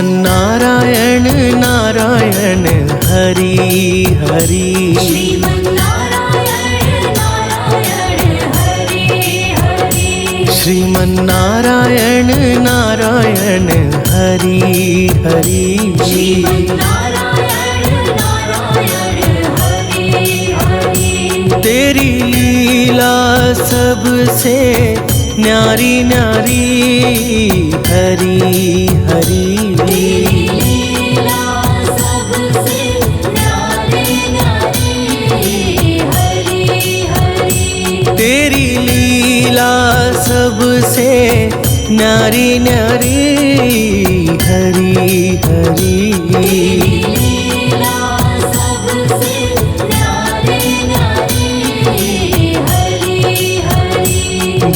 श्रीमन्नारायण नारायण हरि हरि। श्रीमन्नारायण नारायण हरि हरि। तेरी लीला सबसे न्यारी न्यारी हरि हरि। तेरी लीला सबसे न्यारी न्यारी हरि हरि।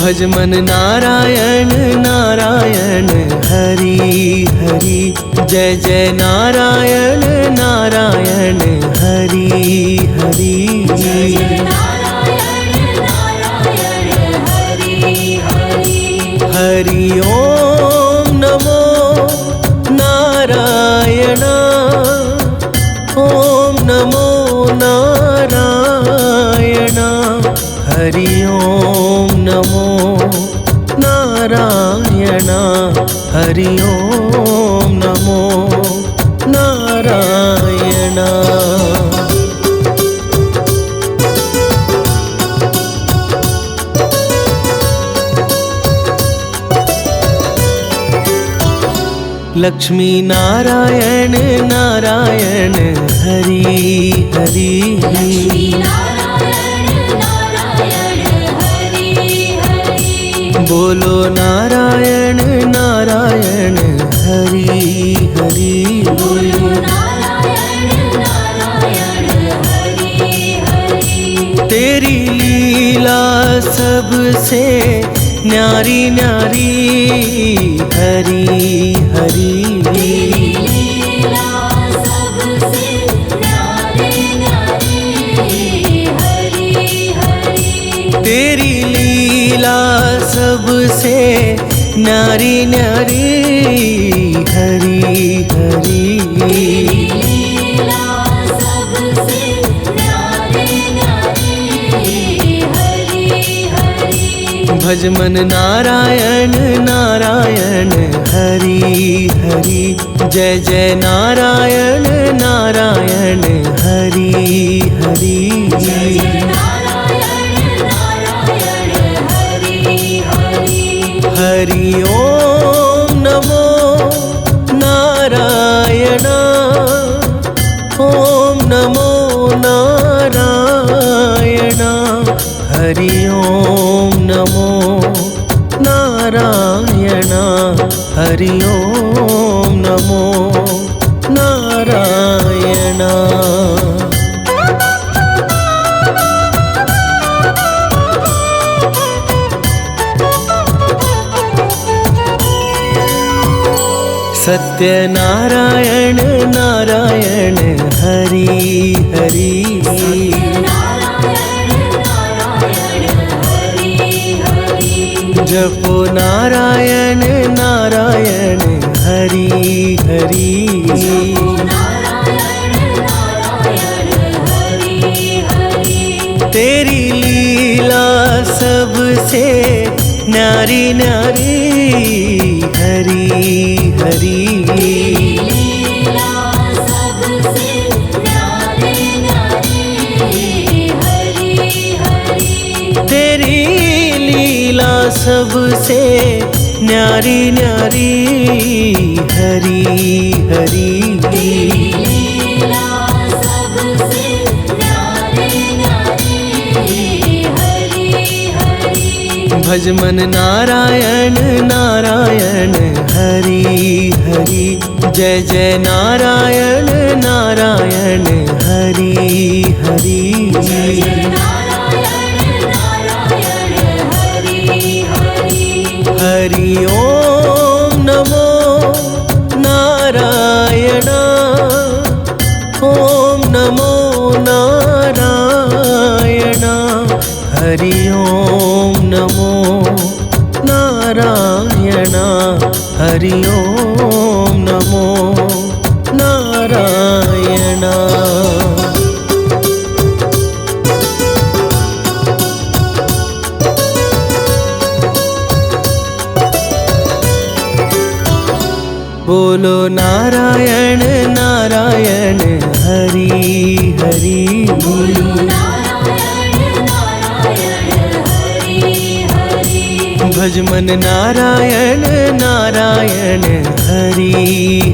भज मन नारायण नारायण हरि हरि। जय जय नारायण नारायण हरि हरि। हरि ओम नमो नारायण। ओम नमो नारायण। हरि ओम नमो नारायण। हरि ओम नमो नारायण। लक्ष्मी नारायण नारायण हरि हरि। बोलो नारायण नारायण हरि हरि। तेरी लीला सबसे न्यारी न्यारी हरि हरि। तेरी लीला सबसे न्यारी न्यारी हरि हरि। भज मन नारायण नारायण हरि हरि। जय जय नारायण नारायण हरि हरि। हरि ओम नमो नारायण। ओम नमो नारायण। हरि ओम नमो नारायण। हरि ओम नमो नारायण। सत्य नारायण नारायण हरि हरि। जपो नारायण नारायण हरि हरि। तेरी लीला सबसे न्यारी न्यारी हरि हरि। तेरी लीला सबसे न्यारी न्यारी हरि हरि। भज मन नारायण नारायण हरि हरि। जय जय नारायण नारायण हरि हरि। हरि ओम नमो नारायण। ओम नमो नारायण। हरि ओम नमो नारायण। हरि ओम नमो बोलो नारायण नारायण हरि हरि। बोलो नारायण नारायण हरि हरि। भज मन नारायण नारायण हरि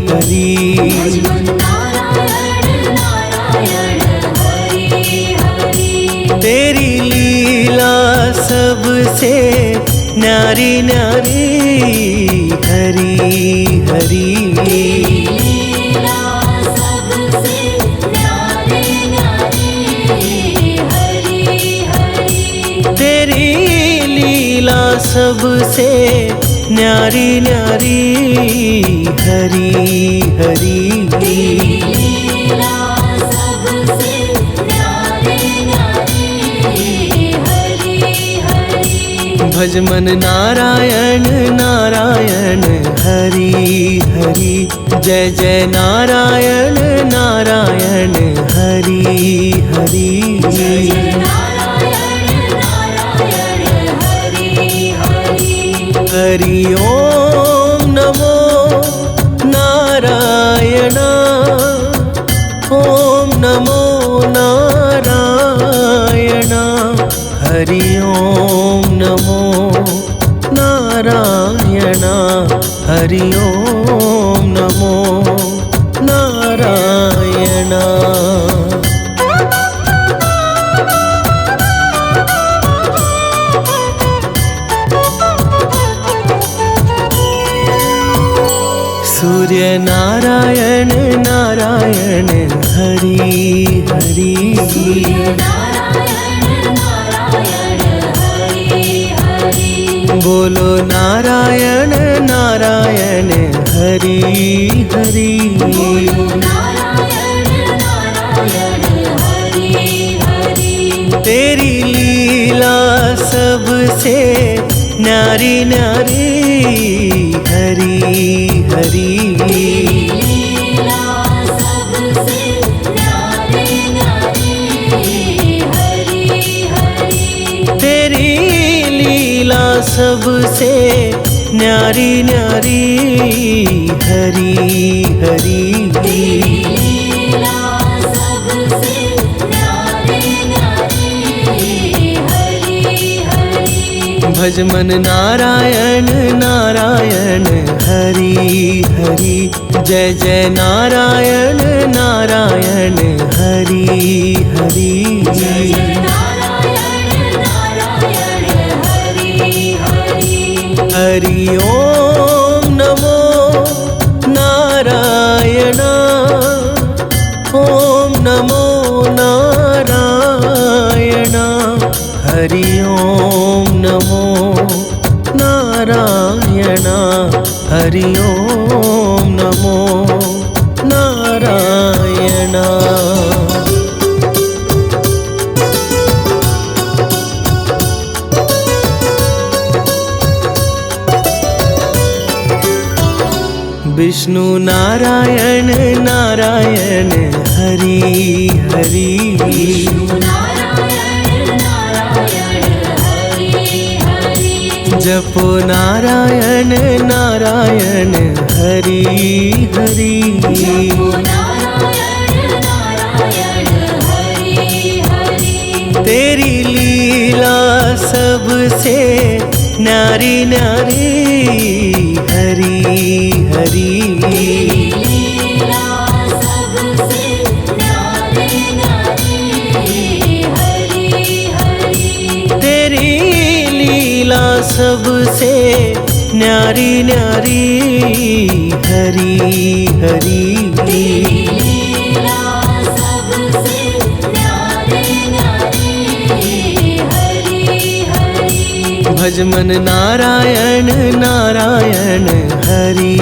हरि। भज मन नारायण नारायण हरि हरि। तेरी लीला सबसे न्यारी न्यारी हरि हरि। लीला सबसे न्यारी न्यारी हरि हरि। तेरी लीला सबसे न्यारी न्यारी हरि हरि। लीला सबसे न्यारी न्यारी हरि हरि। भज मन नारायण नारायण हरि हरि। जय जय नारायण नारायण हरि हरि। जय जय नारायण नारायण हरि हरि। हरि ओम नमो नारायण। ओम नमो नारायण। हरि ओम नमो नारायण। हरि ओम नमो नारायण। सूर्य नारायण नारायण हरि हरि। सूर्य नारायण नारायण हरि हरि। बोलो नारायण नारायण हरि हरि। बोलो नारायण नारायण हरि हरि। तेरी लीला सबसे न्यारी न्यारी हरि हरि। लीला सबसे न्यारी न्यारी हरि हरि। तेरी लीला सबसे न्यारी न्यारी हरि हरि। लीला सबसे न्यारी न्यारी हरि हरि। भज मन नारायण नारायण हरि हरि। जय जय नारायण नारायण हरि हरि। जय जय नारायण नारायण हरि हरि। हरि ओम नमो नारायण। ओम नमो नारायण। हरि ओम नमो नारायण। हरि ओम नमो नारायण। विष्णु नारायण नारायण हरि हरि। विष्णु नारायण नारायण हरि हरि। जपो नारायण नारायण हरि हरि। जपो नारायण नारायण हरि हरि। तेरी लीला सबसे न्यारी न्यारी हरि हरि। लीला सबसे न्यारी न्यारी हरि हरि। तेरी लीला सबसे न्यारी न्यारी हरि हरि। लीला सबसे न्यारी न्यारी हरि हरि। भज मन नारायण नारायण हरि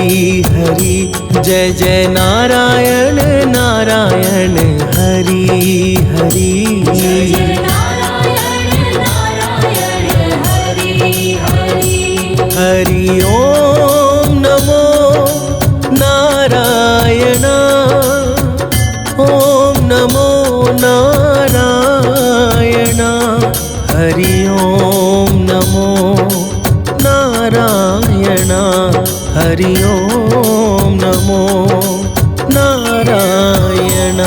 हरि। जय जय नारायण नारायण हरि हरि। जय जय नारायण नारायण हरि हरि। हरि ओम नमो नारायण। ओम नमो नारायण। हरि ओम नमो नारायण। हरि ओम नमो नारायण।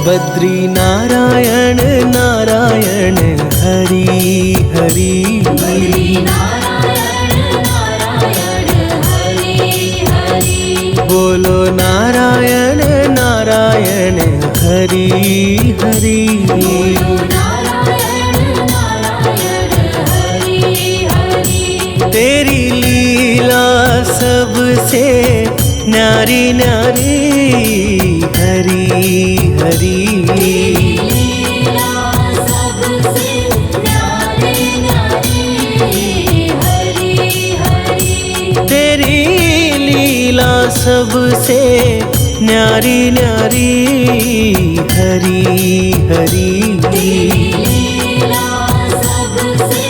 बद्री नारायण नारायण हरि हरि। बद्री नारायण नारायण हरि हरि। बोलो नारायण नारायण हरि हरि। बोलो नारायण नारायण हरि हरि। तेरी लीला सबसे न्यारी न्यारी हरि हरि। लीला सबसे न्यारी न्यारी हरि हरि। तेरी लीला सबसे न्यारी न्यारी हरि हरि। लीला सबसे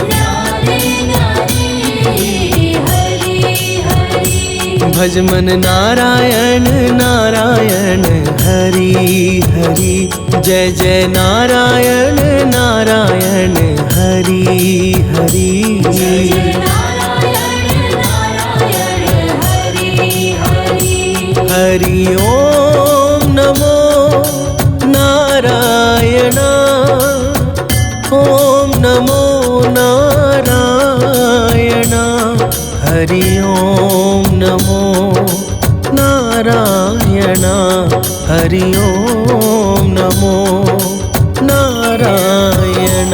न्यारी न्यारी हरि हरि। भज मन नारायण नारायण हरि हरि। जय जय नारायण नारायण हरि हरि। जय नारायण नारायण हरि हरि। हरि ओम नमो नारायण। ओम नमो नारायण। हरि ओम नमो नारायण। हरि ओम नमो नारायण।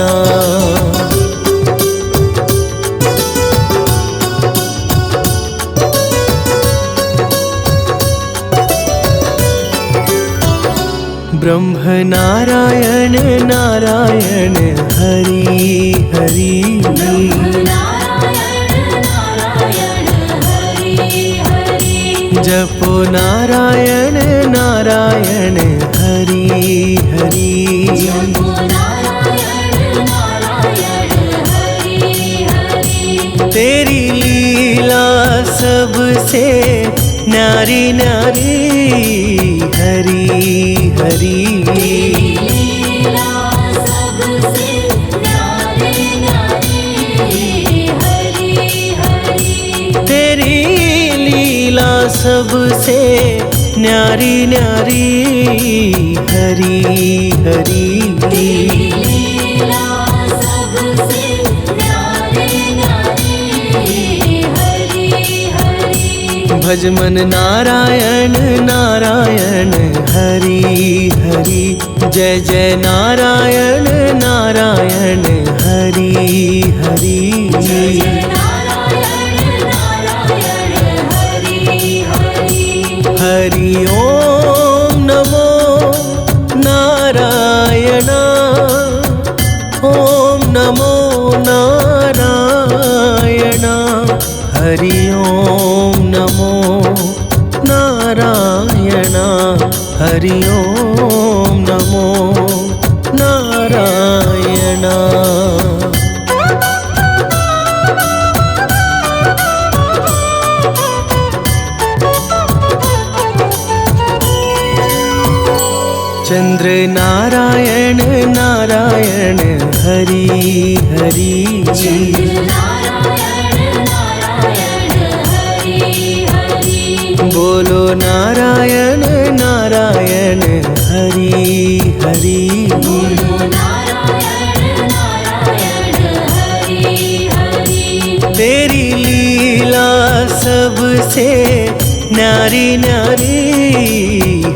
ब्रह्म नारायण नारायण हरि हरि। नारायण नारायण हरि हरि। जपो नारायण नारायण हरि हरि। जपो नारायण नारायण हरि हरि। तेरी लीला सबसे न्यारी न्यारी हरि हरि। लीला सबसे न्यारी न्यारी हरि हरि। तेरी लीला सबसे न्यारी न्यारी हरि हरि। लीला सबसे न्यारी न्यारी हरि हरि। भज मन नारायण नारायण हरि हरि। जय जय नारायण नारायण हरि हरि। जय नारायण नारायण हरि हरि। हरि ओम नमो नारायण। ओम नमो नारायण। हरि ओम नमो नारायण। हरि ओम नमो नारायण। चंद्र नारायण नारायण हरि हरि। नारायण नारायण हरि हरि। बोलो नारायण नारायण हरि हरि। बोलो नारायण नारायण हरि हरि। तेरी लीला सबसे न्यारी न्यारी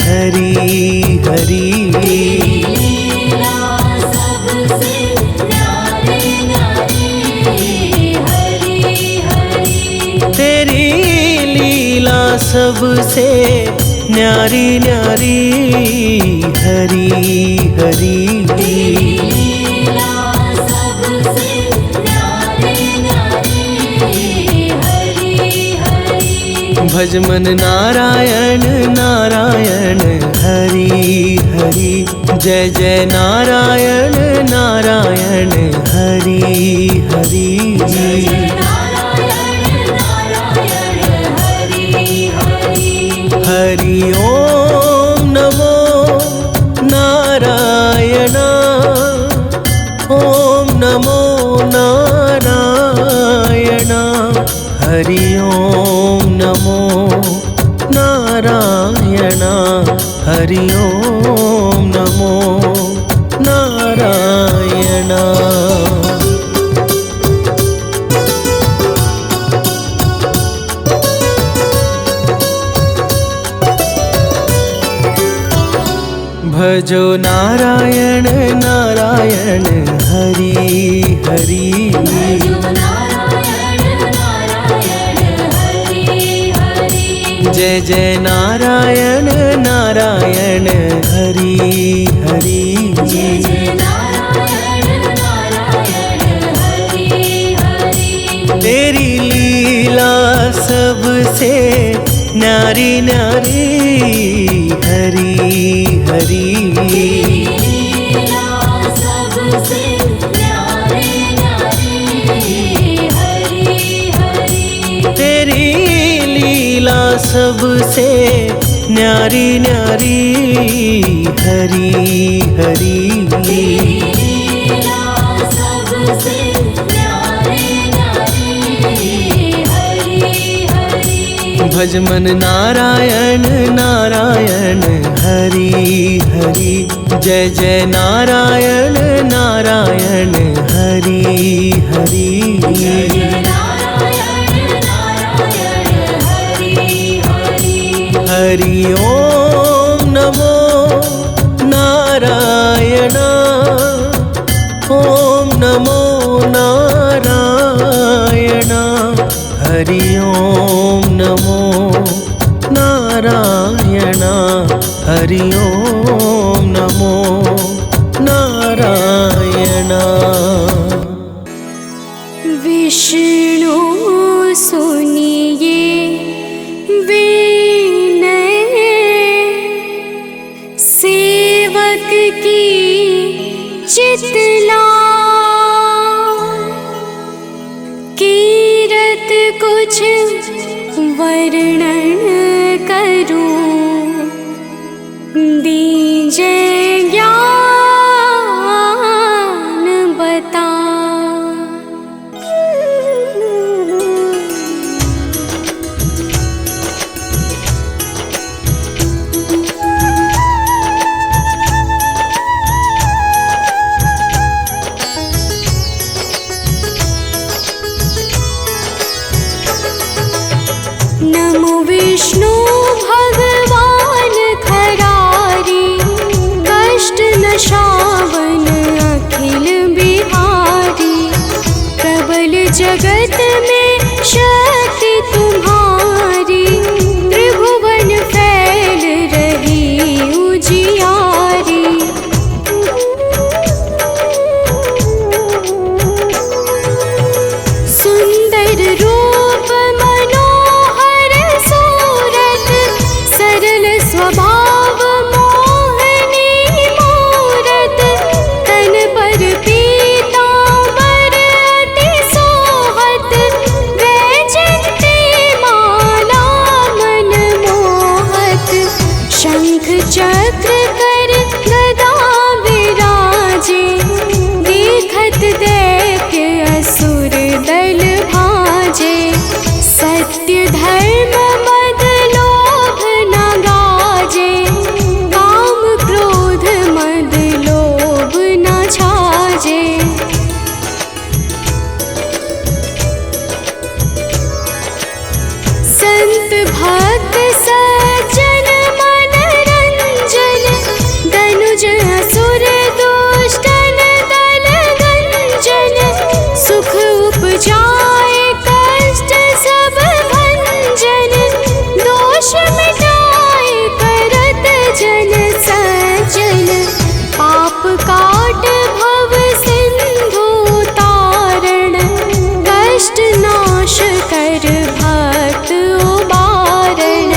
हरि हरि। लीला सबसे न्यारी न्यारी हरि हरि। तेरी लीला सबसे न्यारी न्यारी हरि हरि। लीला सबसे न्यारी न्यारी हरि हरि। भज मन नारायण नारायण हरि हरि। जय जय नारायण नारायण हरि हरि। जय नारायण नारायण हरि हरि। हरि ओम नमो नारायण। हरि ओम नमो नारायण। भजो नारायण नारायण हरि हरि। भजो नारायण नारायण हरि हरि। जय जय नारायण नारायण हरि हरि। जय जय नारायण नारायण हरि हरि। तेरी लीला सबसे न्यारी न्यारी हरि हरि। लीला सबसे न्यारी न्यारी हरि हरि। तेरी लीला सबसे न्यारी न्यारी हरि हरि। लीला सबसे न्यारी न्यारी हरि हरि। भज मन नारायण नारायण हरि हरि। जय जय नारायण नारायण हरि हरि। जय जय नारायण नारायण हरि हरि। हरि ओम नमो नारायण। ओम नमो नारायण। हरि ओम नमो नारायण। हरि ओम नमो नारायण। विष्णु सुनिए विनय, सेवक की चितला। कीरत कुछ वर्णन करूं, दीजे ज्ञान बता। नमो विष्णु भगवान खरारी, कष्ट नशावन अखिल बिहारी। प्रबल जगत में शक्ति तुम्हारी, त्रिभुवन फैल रही उजियारी। सुंदर रूप मनोहर सूरत, सरल स्वभाव मोहनी मूरत। तन पर पीतांबर अति सोहत, वैजयंती माला मन मोहत। शंख चक्र कर गदा विराजे, देखत दैत्य असुर दल भाजे। सत्य धर्म मद लोभ न गाजे, काम क्रोध मद लोभ न छाजे। संत भक्त सज्जन मन रंजन, धनुज असुर दुष्टन दल गंजन। सुख उपजाए कष्ट सब भंजन, दोष मिटाए करत जन सज्जन। पाप काट भव सिंधु तारण, कष्ट नाश कर भक्त उबारण।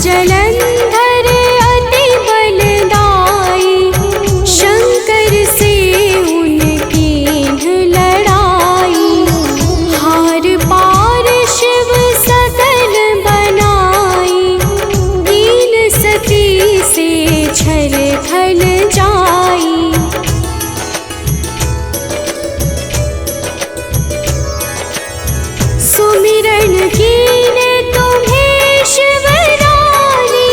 जलंधर अति बलदाई, शंकर से उनकी लड़ाई। हार पार शिव सकल बनाई, तीन सती से छल खल जाई। सुमिरन कीने तुम्हें शिवरानी,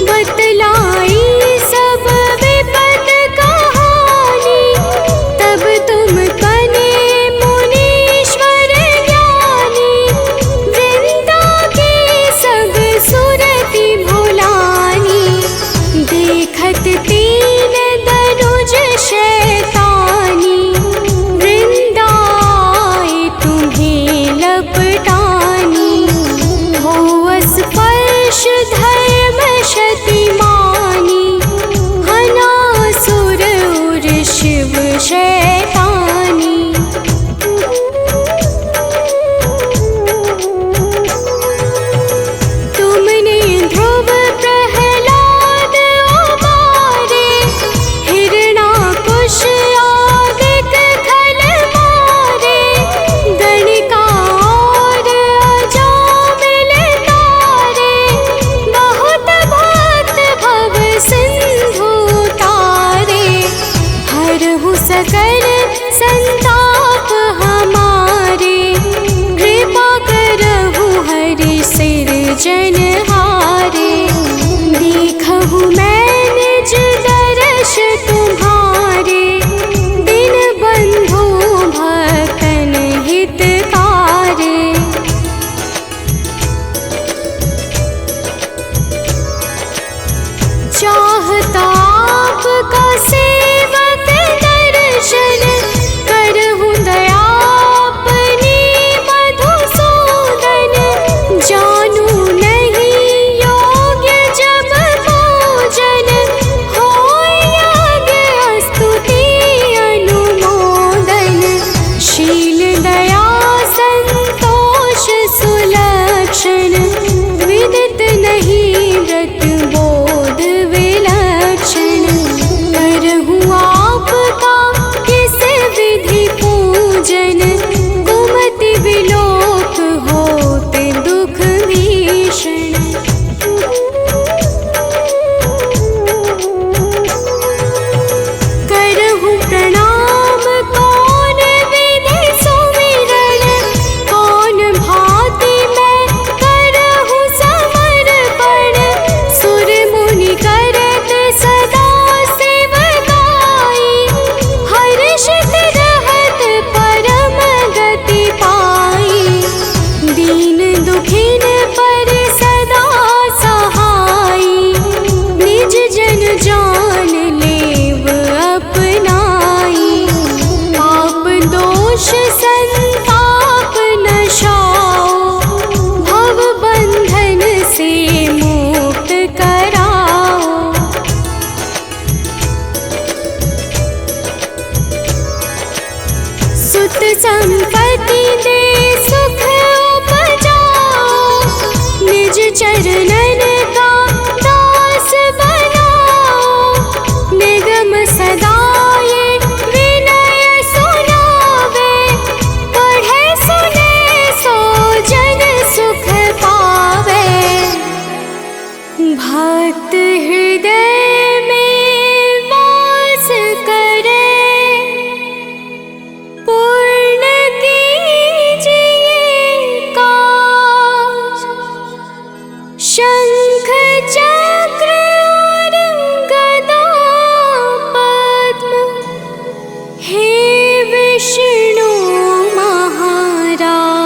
बतलाई सब विपत कहानी। तब तुम बने मुनीश्वर ज्ञानी, वृंदा की सब सुरति भुलानी। देखत तीन दनुज शैतानी, वृंदाए तुम्हें लपटानी। हो स्पर्श धर्म शतिमानी, हनासुर उर शिव शैतानी। तुमने ध्रुव प्रहलाद उबारे, हिरणाकुश आदिक खल मारे। गणिका और अजामिल तारे, बहुत भक्त भव सिंधु तारे। हरहु सकल संताप हमारे, कृपा करहु हरि सिरजनहारे। देखहु मैं निज दर्श तुम्हारे, दिन बंधु भक्तन हितकारे। चाहता आपका सेवक दर्शन, करहु दया अपनी मधुसूदन। जानू नहीं योग्य जब पूजन, होय यज्ञ स्तुति अनुमोदन। शील दया संतोष सुलक्षण, विदित नहीं व्रत बोध विलक्षण। करहु आपका किस विधि पूजन, कुमति विलोक होत दुख भीषण। करहु प्रणाम कौन विधि सुमिरन, कौन भांति मैं करहु समर्पण। सुर मुनि करत सदा सेवकाई, हर्षित रहत परम गति पाई। दीन दुखिन पर सदा सहाई, निज जन जान लेव अपनाई। पाप दोष संताप नशाओ, भव बंधन से मुक्त कराओ। सुत संपत्ति दे सुख उपजाओ, निज चरणन का दास बनाओ। निगम सदा ये विनय सुनावे, पढ़े सुने सो जन सुख पावे। भक्त हृदय में वास करे, पूर्ण कीजिए काज। शंख चक्र और गदा पद्म, हे विष्णु महाराज।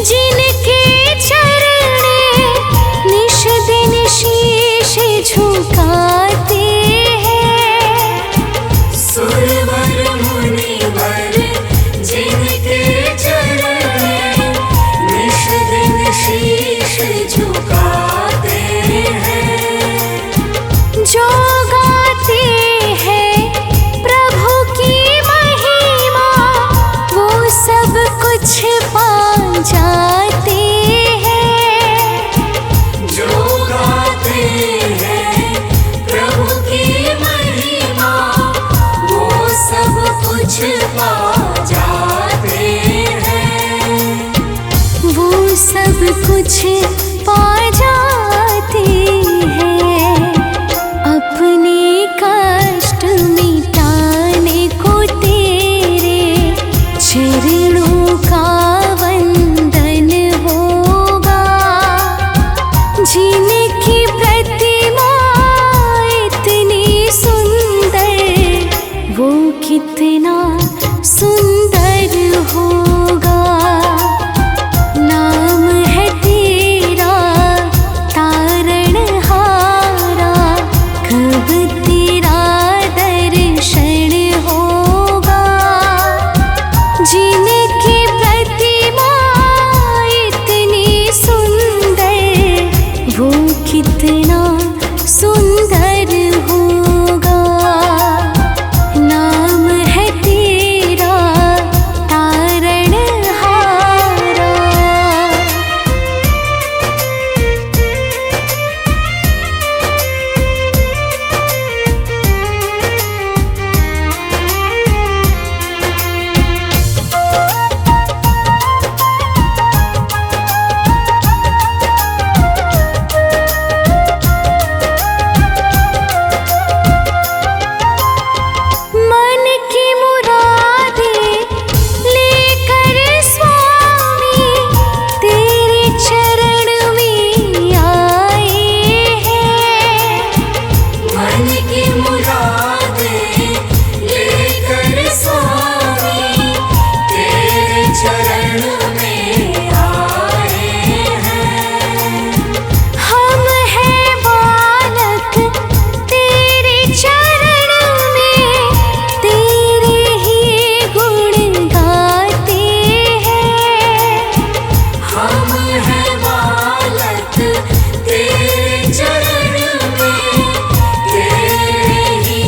जिनके चरणे निश दिन शीश झुकाते हैं। सुरवर मुनिवर जिनके चरणे निश दिन शीश झुकाते हैं। जो गाते हैं प्रभु की महिमा वो सब कुछ पा जाते हैं। जो गाते हैं प्रभु की महिमा वो सब कुछ पा जाते हैं। वो सब कुछ पा जाते हैं। अपने कष्ट मिटाने को तेरे चरणों का वंदन होगा। जिनकी प्रतिमा इतनी सुंदर वो कितना सुंदर होगा। नाम है तेरा तारणहारा, कब तेरा दर्शन होगा। जिनकी प्रतिमा इतनी सुंदर वो कितना सुंदर होगा। नाम है तेरा तारणहारा। मन की मुरादें लेकर स्वामी तेरे चरण में आए हैं। मन की मुरादें लेकर स्वामी तेरे चरण में आए हैं। हम हैं बालक तेरे चरण में तेरे ही गुण गाते हैं। हम हैं बालक तेरे चरण में तेरे ही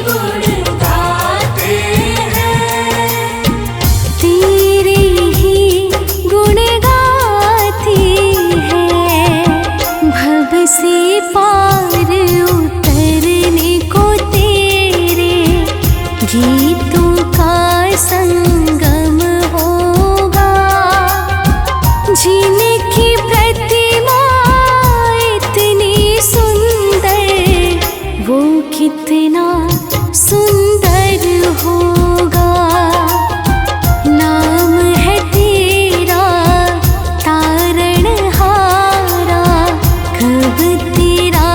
गुण गाते हैं। तेरे ही गुण गाते हैं। भव से पार उतरने को तेरे गीतों का संगम होगा। जिनकी प्रतिमा इतनी सुंदर वो कितना सुंदर होगा। नाम है तेरा तारणहारा, कब तेरा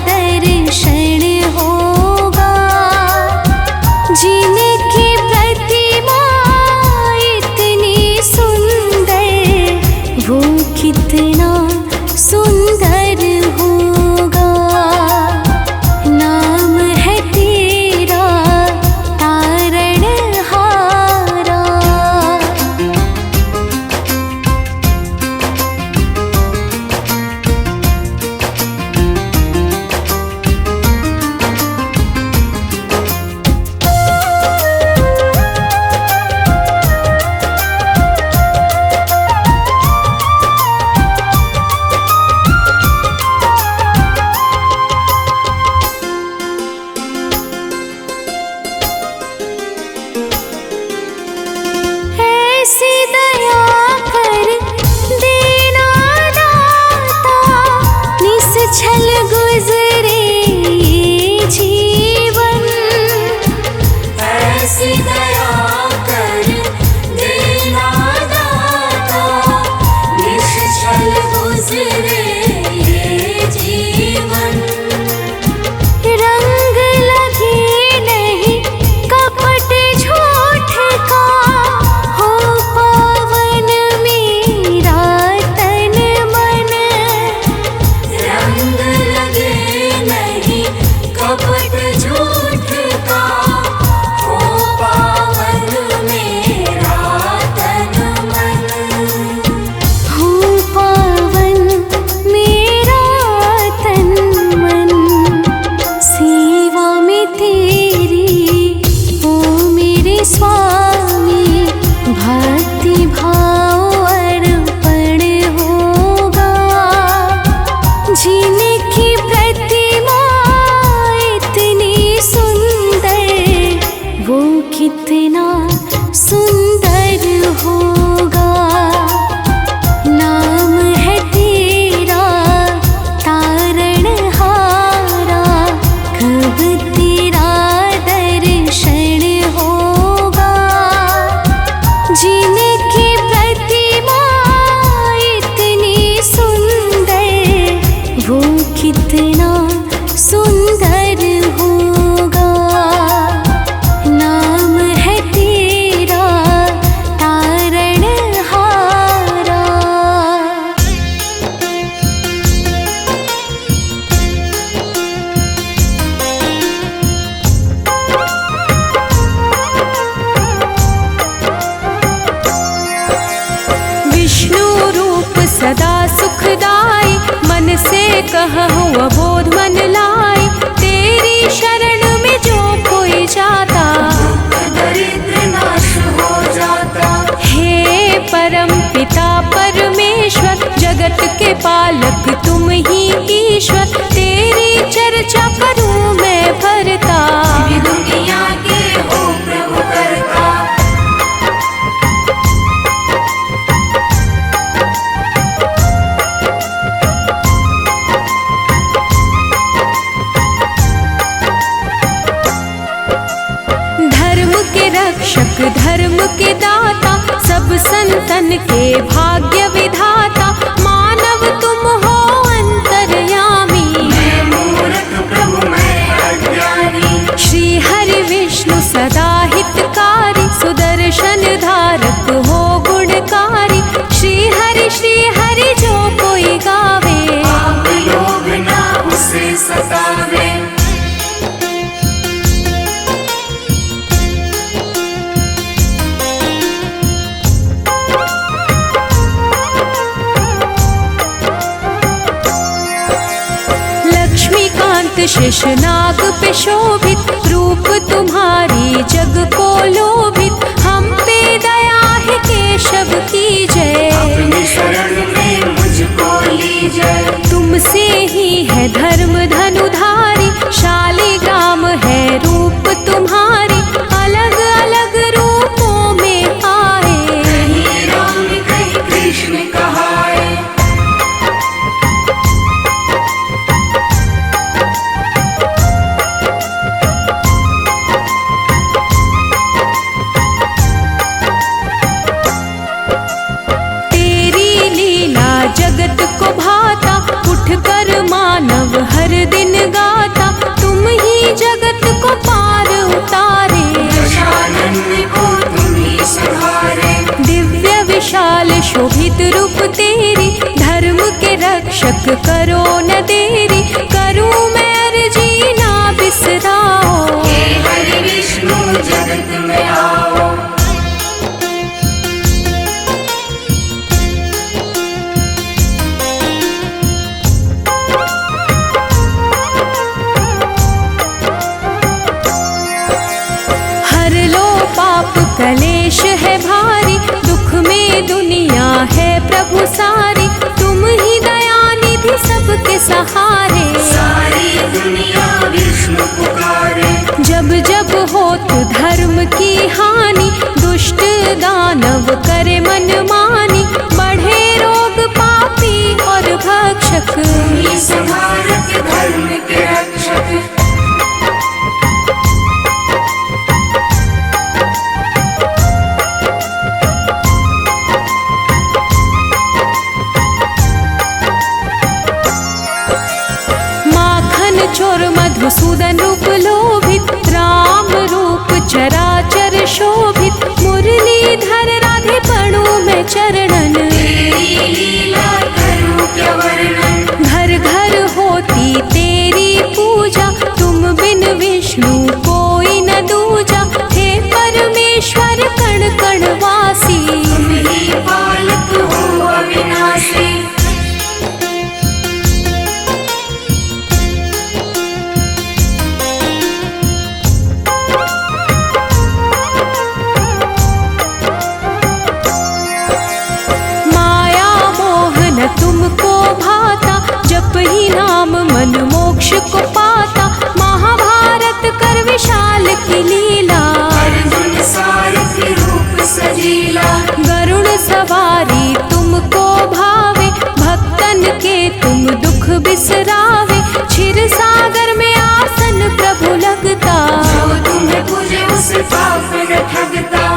दर्शन होगा। जिनकी प्रतिमा इतनी सुंदर वो कितना सुंदर होगा। नाम है तेरा तारणहारा। ऐसी दया कर देना दाता, निश्छल गुजरे ये जीवन। ऐसी दया कर देना दाता निश्छल गुजरे ये जीवन। रंग लगे नहीं कपट झूठ का, हो पाए कहूँ अबोध मन लाई, तेरी शरण में जो कोई जाता दरिद्र नाश हो जाता। हे परम पिता परमेश्वर, जगत के पालक तुम ही ईश्वर, तेरी चर्चा करूं मैं भरता। दुनिया के हो प्रभु करता। धर्म के रक्षक धर्म के दाता, सब संतन के भाग्य विधाता, मानव तुम हो अंतर्यामी। मैं मूर्ख प्रभु मैं अज्ञानी, श्री हरि विष्णु सदा हितकारी, सुदर्शन धारक हो गुणकारी। श्री हरि जो कोई गावे, पाप लोग ना उसे सतावे। लक्ष्मीकांत शेषनाग पे शोभित, रूप तुम्हारी जग को लोभित। हम पे दया है केशव की जय, अपनी शरण में मुझको लीजिए। तुमसे ही है धर्म धनुधारी, शालिग्राम है रूप तुम्हारी। अलग अलग रूपों में आए, कहीं राम कहीं कृष्ण कहाए। तेरी लीला जगत को भाता, उठ कर मानव हर दिन गाता। तुम ही जगत को पार उतारे, दशानन को तुम ही संहारे। दिव्य विशाल शोभित रूप तेरी, धर्म के रक्षक करो न देरी। करूं मैं अर्जी ना बिसराओ, हे हरि विष्णु जगत में आओ। हर लो पाप कलेश है भारी, दुख में दुनिया है प्रभु सारी। तुम ही दया निधि सबके सहारे, सारी दुनिया विष्णु पुकारे। जब जब होत धर्म की हानि, दुष्ट दानव करे मनमानी। बढ़े रोग पापी और भक्षक, तुम ही संहारक धर्म के रक्षक। माखन चोर मधुसूदन रूप लोभित, राम रूप चराचर शोभित। मुरलीधर राधे पढ़ू मैं चरणन, तेरी लीला करूं क्या वर्णन। घर घर होती तेरी पूजा, तुम बिन विष्णु कोई न दूजा। हे परमेश्वर कण कण वासी, तुम ही पालक हो अविनाशी। माया मोह न तुमको भाता, जप ही नाम मन मोक्ष को पाता। महाभारत कर विशाल की लीला, अर्जुन सारथी रूप सजीला। गरुड़ सवारी तुमको भावे, भक्तन के तुम दुख बिसरावे। क्षीर सागर में आसन प्रभु लगता, जो तुम्हें पूजे उसे पाप न ठगता।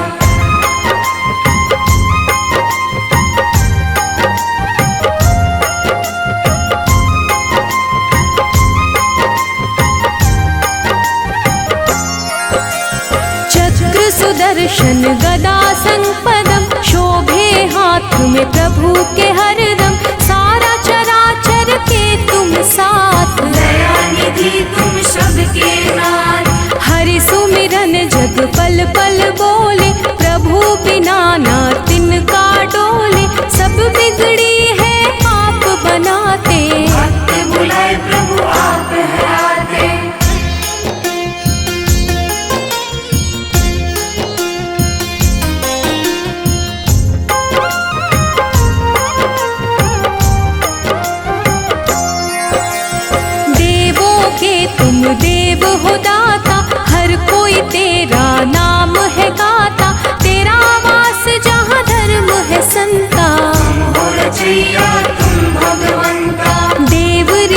चक्र सुदर्शन गदा संपदम, शोभे हाथ में प्रभु के हरदम। सारा चराचर के तुम साथ, दया निधि तुम सबके नाथ। हरि सुमिरन जग पल पल बोले, प्रभु बिना ना तिनका डोले। सब बिगड़ी है पाप बनाते, भक्त बुला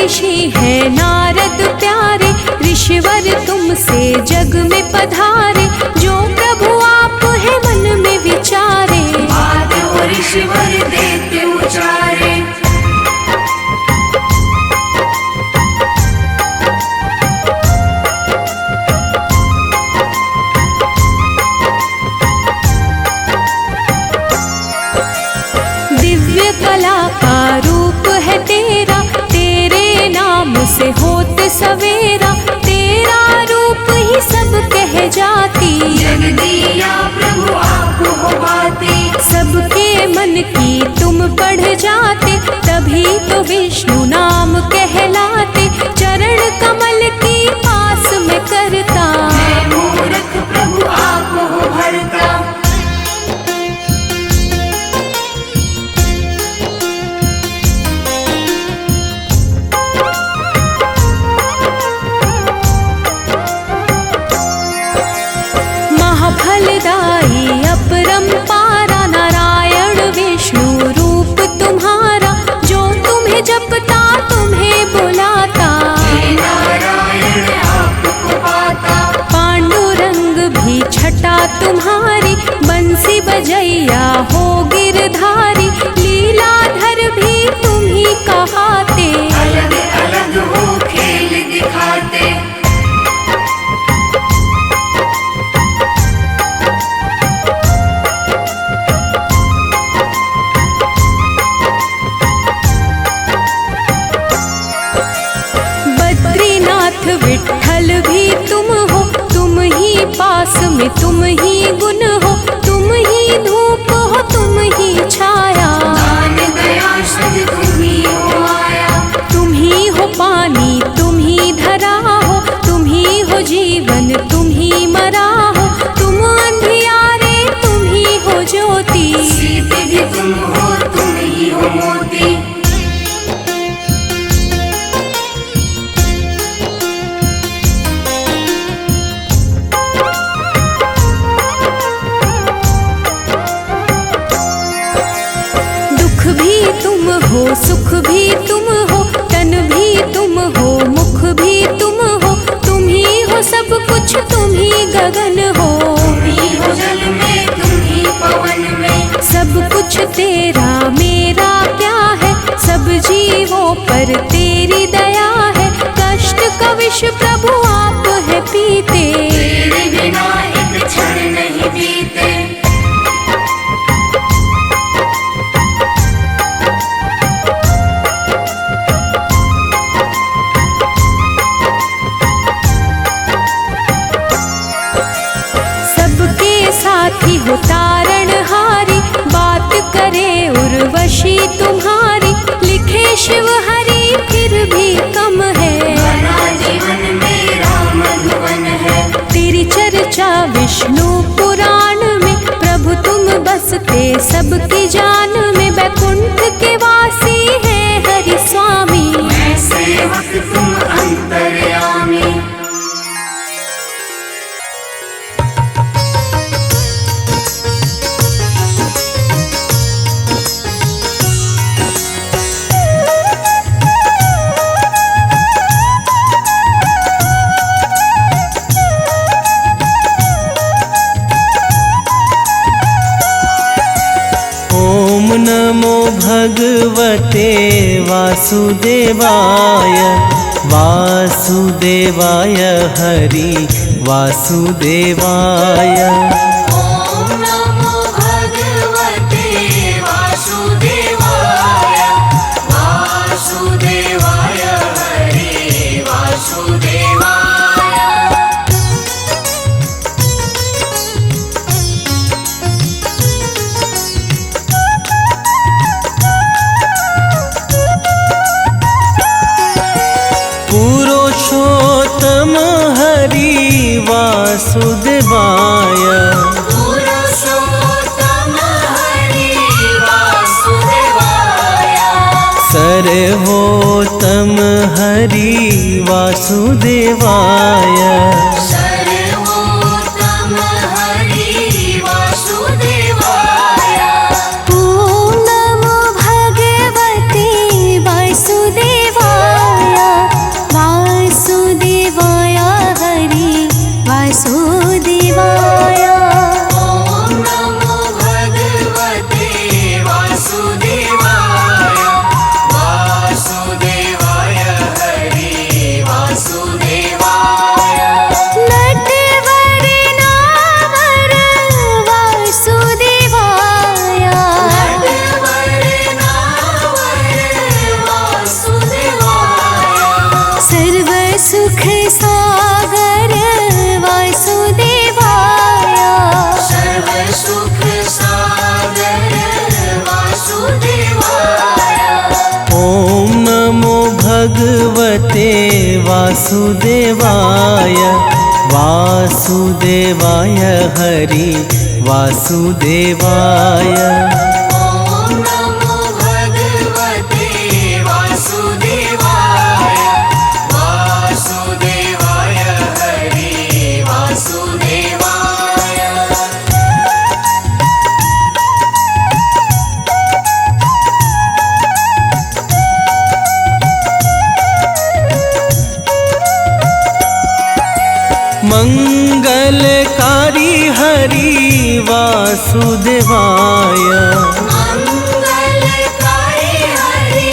ऋषि है नारद प्यारे, ऋषिवर तुमसे जग में पधारे, जो प्रभु आप है मन में विचारे। बात वो ऋषिवर देते उचारे। दिव्य कला का रूप है तेरा, तेरे नाम से होते सवेरा, तेरा रूप ही सब कह जाती। जग दिया प्रभु आप हो बाती, सबके मन की तुम पढ़ जाते, तभी तो विष्णु नाम कहलाते। चरण कमल की पास में करता, मैं मूर्ख प्रभु आप हो भरता। महाफलदायी अपरंपारा, नारायण विष्णु रूप तुम्हारा, जो तुम्हें जपता तुम्हें बुलाता। हे नारायण आपको पाता, पांडुरंग भी छटा तुम्हारी, बंसी बजैया हो गिरधारी, लीलाधर भी तुम ही कहाते। अलग अलग हो खेल दिखाते। बद्रीनाथ विठ्ठल भी तुम हो, तुम ही पास में तुम ही गुण हो, तुम ही धूप हो तुम ही छाया। दान दया सद तुम ही हो आया, तुम ही हो पानी तुम ही धरा हो, तुम ही हो जीवन तुम ही मरा हो, तुम अंधियारे तुम ही हो ज्योति। सीत भी तुम हो तुम ही हो मोती। दुख भी तुम हो सुख भी तुम हो, तन भी तुम हो मुख भी तुम हो, तुम ही हो सब कुछ तुम ही गगन हो। तुम ही हो जल में तुम ही पवन में, सब कुछ तेरा मेरा क्या है, सब जीवों पर तेरी दया है। कष्ट का विष प्रभु आप है पीते, तेरे बिना एक क्षण नहीं बीते। सबके साथी हो तारणहारी, बात करे उर्वशी तुम्हारी, लिखे शिव हरि फिर भी कम है। बना जीवन मेरा मधुबन है, तेरी चर्चा विष्णु पुराण में, प्रभु तुम बसते सबकी जान में। वैकुंठ के वासी है हरि स्वामी, मैं सेवक तुम अंतर्यामी। ॐ नमो भगवते वासुदेवाय, वासुदेवाय हरि वासुदेवाय। ॐ नमो भगवते वासुदेवाय, वासुदेवाय हरे वासुदेवाय। पुरुषोत्तम हरि वासुदेवाय, पुरुषोत्तम हरि वासुदेवाय, सर्वोत्तम हरि वासुदेवाय। सर्वोत्तम हरि वासुदेवाय। ॐ नमो भगवते वासुदेवाय, वासुदेवाय वासुदेवाय हरि वासुदेवाय। ॐ नमो भगवते वासुदेवाय वासुदेवाय हरि वासुदेवाय। मंगलकारी हरि वासुदेवाय मंगलकारी हरि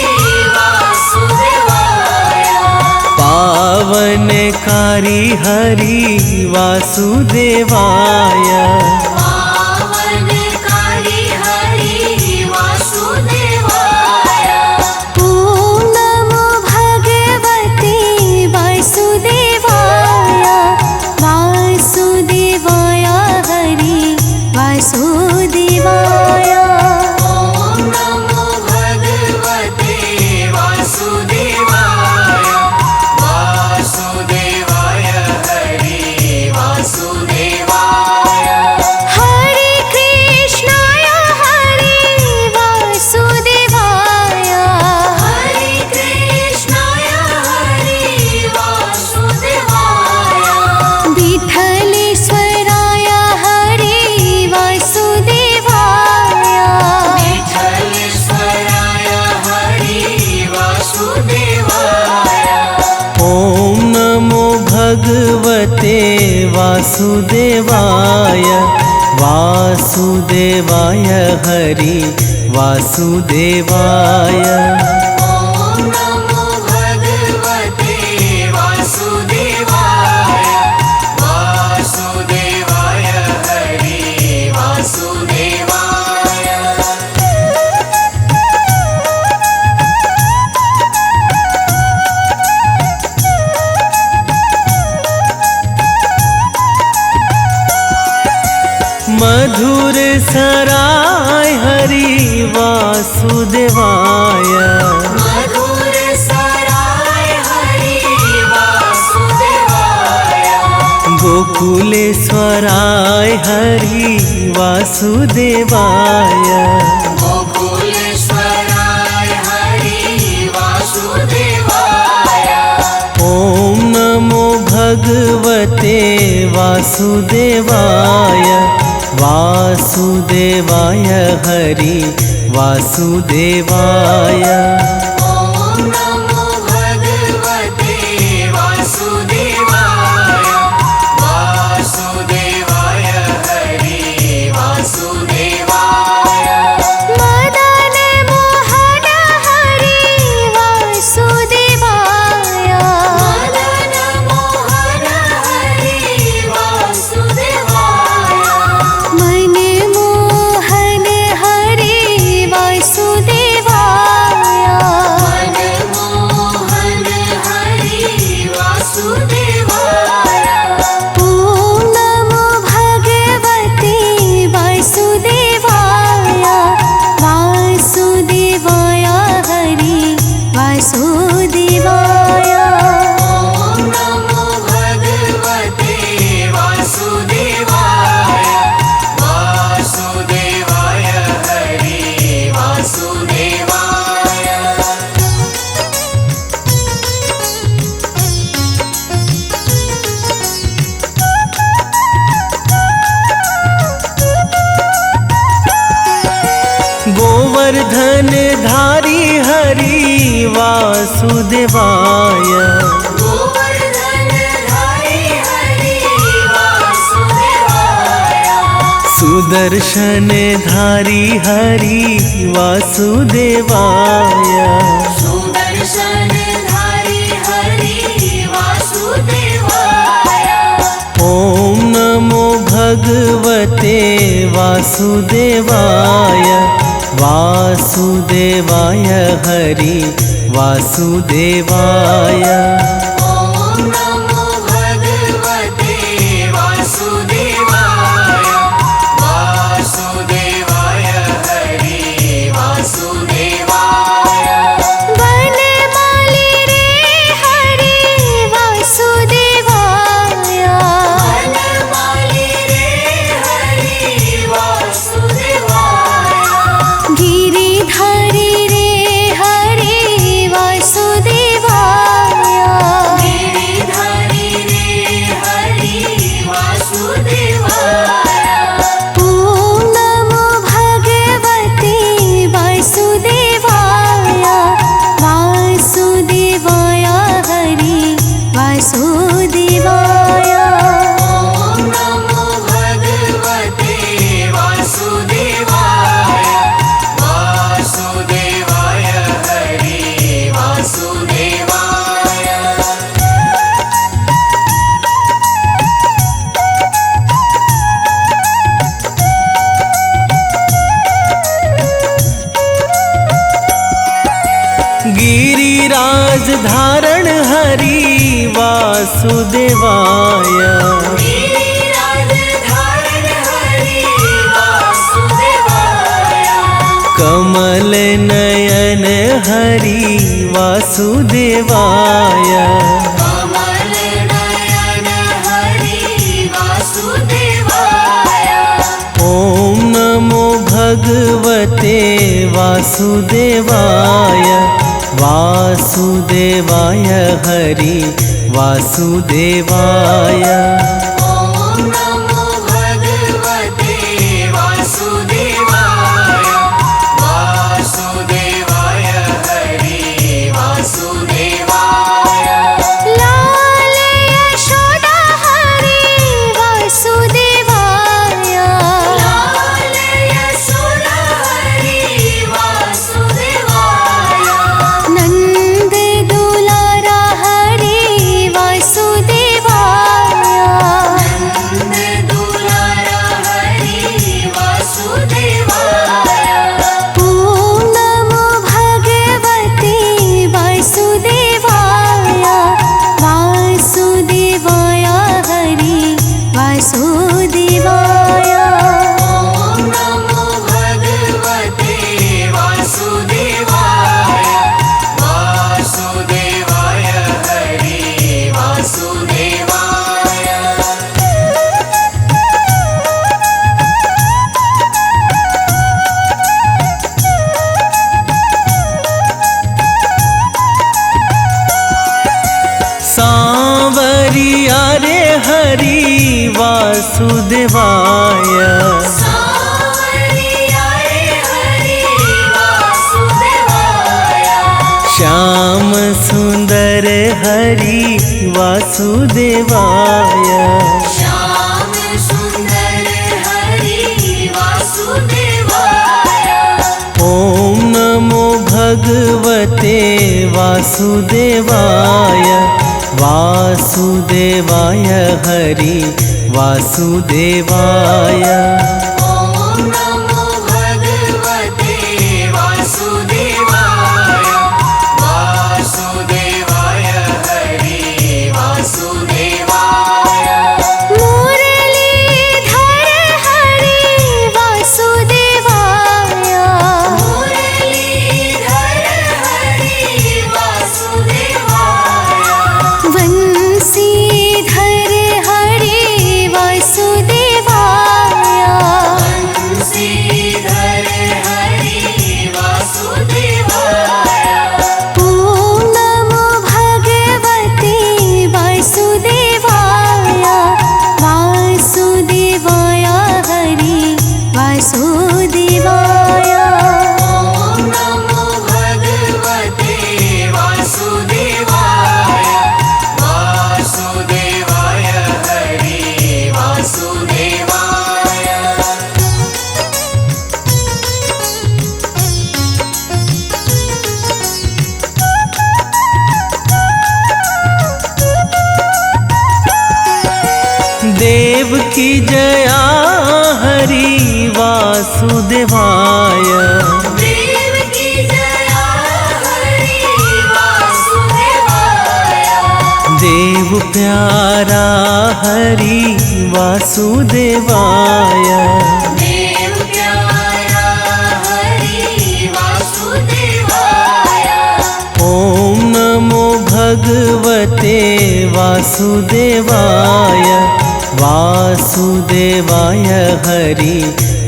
वासुदेवाय। पावनकारी हरि वासुदेवाय पावनकारी हरि वासुदेवाय। ॐ नमो भगवते वासुदेवाय वासुदेवाय हरि वासुदेवाय। ॐ नमो भगवते वासुदेवाय वासुदेवाय हरि वासुदेवाय। हरे कृष्णाय हरे वासुदेवाय हरे कृष्णाय हरि वासुदेवाय। विठलेश्वराय हरे वासुदेवाय विठलेश्वराय हरि वासुदेवाय। ॐ नमो भगवते वासुदेवाय वासुदेवाय हरि वासुदेवाय। ॐ नमो भगवते वासुदेवाय वासुदेवाय हरि वासुदेवाय। मधुर सराय हरि वासुदेवाय मधुर सराय हरि वासुदेवाय। गोकुलेश्वराय हरि वासुदेवाय गोकुलेश्वराय हरि वासुदेवाय। ॐ नमो भगवते वासुदेवाय वासुदेवाय हरि वासुदेवाय। ॐ नमो भगवते वासुदेवाय वासुदेवाय हरि वासुदेवाय। मदन मोहन हरे वासुदेवाय मदन मोहन हरि वासुदेवाय। मनमोहन हरे वासुदेवाय मनमोहन हरि वासुदेवाय। ॐ नमो भगवते वासुदेवाय वासुदेवाय हरि वासुदेवाय। ॐ नमो भगवते वासुदेवाय वासुदेवाय हरि वासुदेवाय। गोवर्धन धारी हरि वासुदेवाय गोवर्धन धारी हरि वासुदेवाय। सुदर्शन धारी हरि वासुदेवाय सुदर्शन धारी हरि वासुदेवाय। ॐ नमो भगवते वासुदेवाय वासुदेवाय हरि वासुदेवाय। ॐ नमो भगवते वासुदेवाय वासुदेवाय हरि वासुदेवाय। वनमाली रे हरे वासुदेवाय वासुदेवाय। गिरिराजधारण हरि वासुदेवाय। कमल नयन हरि वासुदेवाय। कमल नयन हरि वासुदेवाय। ॐ नमो भगवते वासुदेवाय। वासुदेवाय हरि वासुदेवाय। ॐ नमो भगवते वासुदेवाय। वासुदेवाय हरि वासुदेवाय। लाल यशोदा हरि वासुदेवाय। लाल यशोदा हरि वासुदेवाय। नंद दुलारा हरि वासुदेवाय। नंद दुलारा हरि वासुदेवाय। ॐ नमो भगवते वासुदेवाय। वासुदेवाय हरि वासुदेवाय। ॐ नमो भगवते वासुदेवाय। वासुदेवाय हरि वासुदेवाय। सांवरिया रे हरि वासुदेवाय। सांवरिया रे हरि वासुदेवाय। श्याम सुंदर हरि वासुदेवाय। श्याम सुंदर हरि वासुदेवाय। ॐ नमो भगवते वासुदेवाय। वासुदेवाय हरि वासुदेवाय। ॐ नमो भगवते वासुदेवाय। वासुदेवाय हरि वासुदेवाय। मुरलीधर हरि वासुदेवाय। मुरलीधर हरि वासुदेवाय। वंशीधर हरि वासुदेवाय। वंशीधर हरि वासुदेवाय। ॐ नमो भगवते वासुदेवाय। वासुदेवाय हरि वासुदेवाय। ॐ नमो भगवते वासुदेवाय। वासुदेवाय हरि वासुदेवाय। देव की जया हरि वासुदेवाय। देव की जया हरि वासुदेवाय। देव प्यारा हरि वासुदेवाय। देव प्यारा हरि वासुदेवाय। ॐ नमो भगवते वासुदेवाय। वासुदेवाय हरि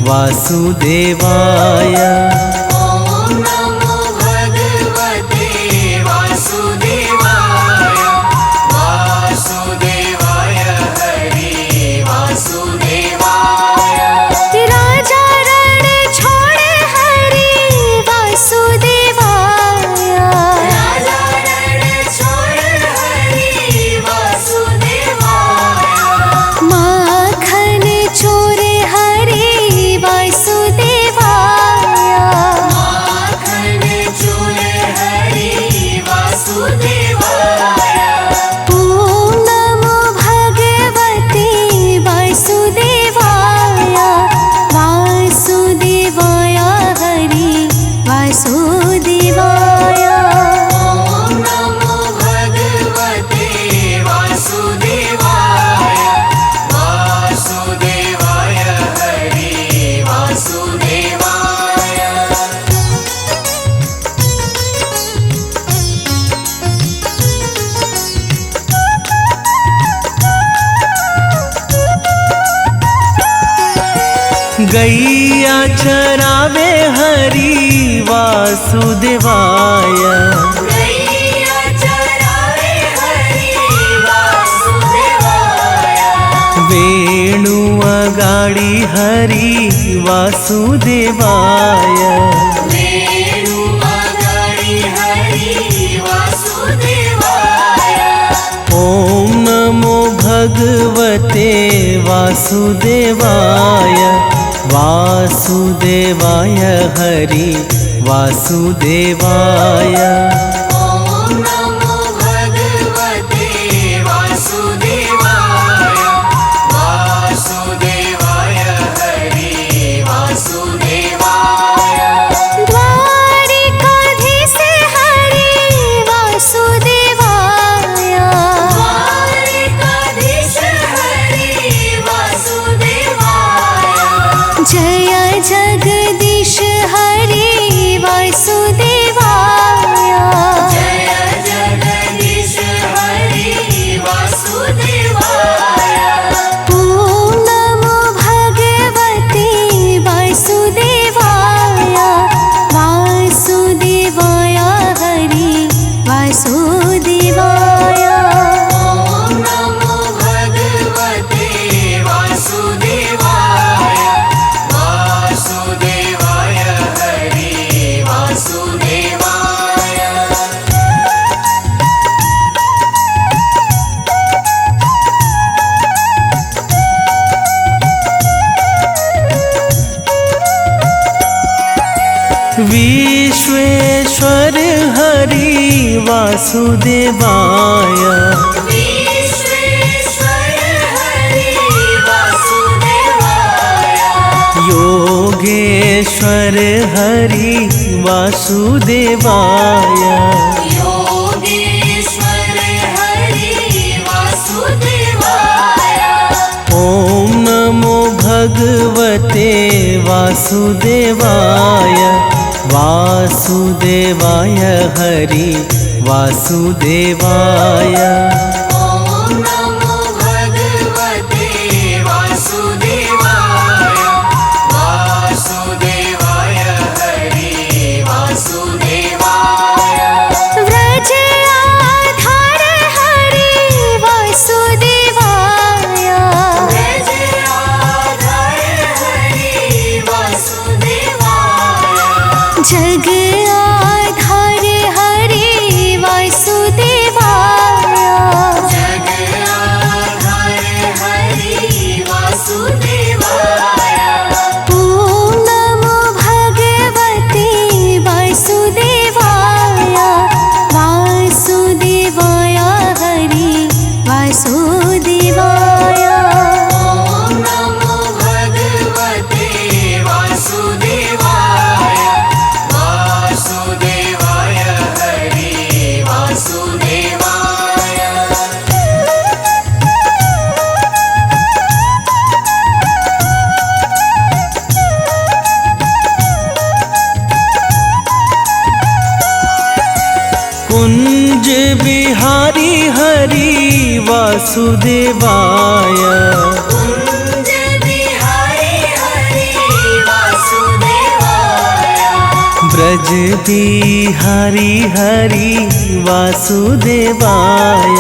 वासुदेवाय। ॐ नमो भगवते वासुदेवाय। वासुदेवाय हरि वासुदेवाय। राजा रण छोड़ हरि वासुदेवाय। राजा रण छोड़ हरि वासुदेवाय। माखन चोर हरि वासुदेवाय। माखन गैया चरावे हरि वासुदेवाय। गैया चरावे हरि वासुदेवाय। वेणु अगाड़ी हरि वासुदेवाय। वेणु अगाड़ी हरि वासुदेवाय। ओम नमो भगवते वासुदेवाय। वासुदेवाय हरि वासुदेवाय। ओम नमो भगवते वासुदेवाय। वासुदेवाय हरि वासुदेवाय। द्वारिकाधीश हरि वासुदेवाय। द्वारिकाधीश हरि वासुदेवाय। जय जगदीश हरि वासुदेवाय। जय जगदीश हरि वासुदेवाय। ओम नमो भगवते वासुदेवाय। वासुदेवाय हरि वासुदेवाय। ओम नमो भगवते वासुदेवाय। वासुदेवाय हरि वासुदेवाय। विश्वेश्वर हरि वासुदेवाय। विश्वेश्वर हरि वासुदेवाय। योगेश्वर हरि वासुदेवाय। योगेश्वर हरि वासुदेवाय। ओम नमो भगवते वासुदेवाय। वासुदेवाय हरि वासुदेवाय। ओम नमो भगवते वासुदेवाय। वासुदेवाय हरि वासुदेवाय। व्रज आधार हरि वासुदेवाय। व्रज आधार हरि वासुदेवाय। जग आधार हरि वासुदेवाय। जग आधार हरि वासुदेवाय। ओम नमो भगवते वासुदेवाय। वासुदेवाय हरि वासुदेवाय। ओम नमो भगवते वासुदेवाय। वासुदेवाय हरि वासुदेवाय। कुंज बिहारी हरि वासुदेवाय। कुंज बिहारी हरि वासुदेवाय। ब्रज बिहारी हरि वासुदेवाय।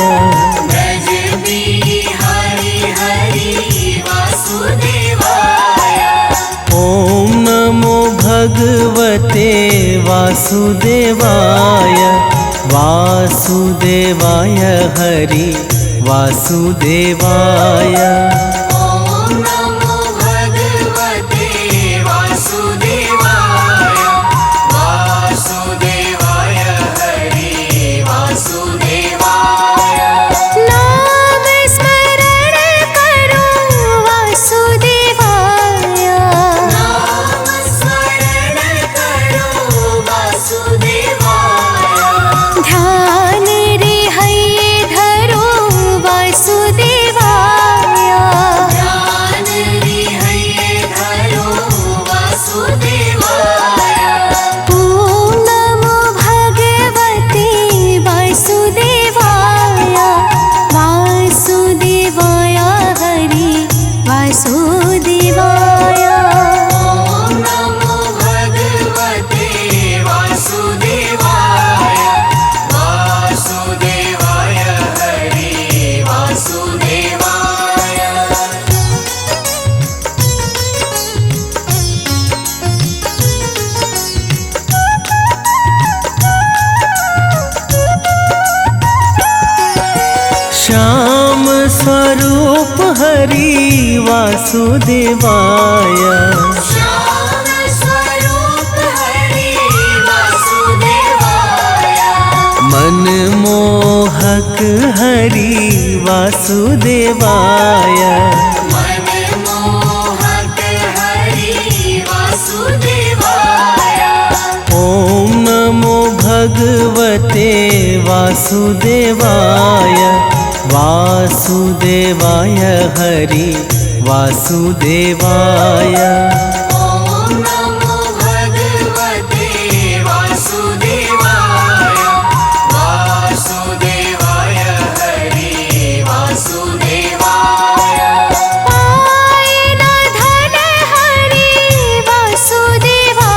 ब्रज बिहारी हरि वासुदेवाय। ओम नमो भगवते वासुदेवाय। वासुदेवाय हरि वासुदेवाय। ओम नमो भगवते वासुदेवाय। वासुदेवाय हरि वासुदेवाय। नाम स्मरण करो वासुदेवाय। नाम स्मरण करो वासुदेवाय। ध्यान रे है धरो वासुदेवाय। ध्यान स्वरूप हरि वासुदेवाय। श्याम स्वरूप हरि वासुदेवाय। मनमोहक हरि वासुदेवाय। मनमोहक हरि वासुदेवाय। ॐ नमो भगवते वासुदेवाय। वासुदेवाय हरि वासुदेवाय। ॐ नमो भगवते वासुदेवाय। वासुदेवाय हरि वासुदेवाय। पाए न धन हरि वासुदेवाय।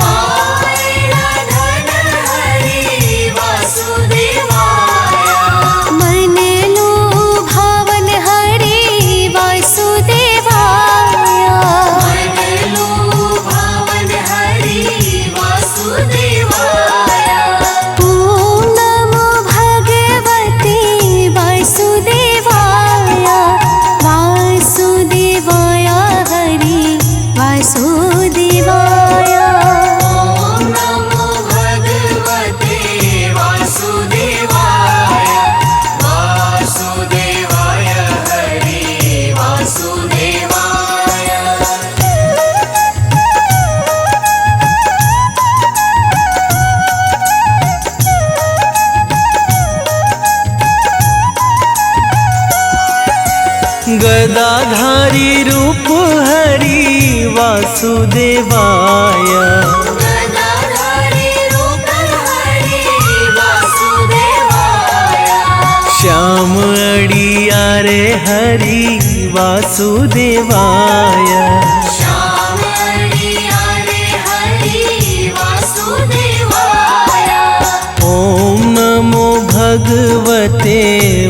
पाए न धन हरि वासुदेवाय। मन लुभावन हरि वासुदेवाय। मन लुभावन हरि वासुदेवाय। ॐ नमो भगवते वासुदेवाय। वासुदेवाय हरि वासुदेवाय। ॐ नमो भगवते वासुदेवाय। वासुदेवाय हरि वासुदेवाय। गदाधारी रूप हरि वासुदेवाय। गदाधारी रूप हरि वासुदेवाय। श्याम अड़ियारे हरि वासुदेवाय। श्याम अड़ियारे हरि वासुदेवाय। ॐ नमो भगवते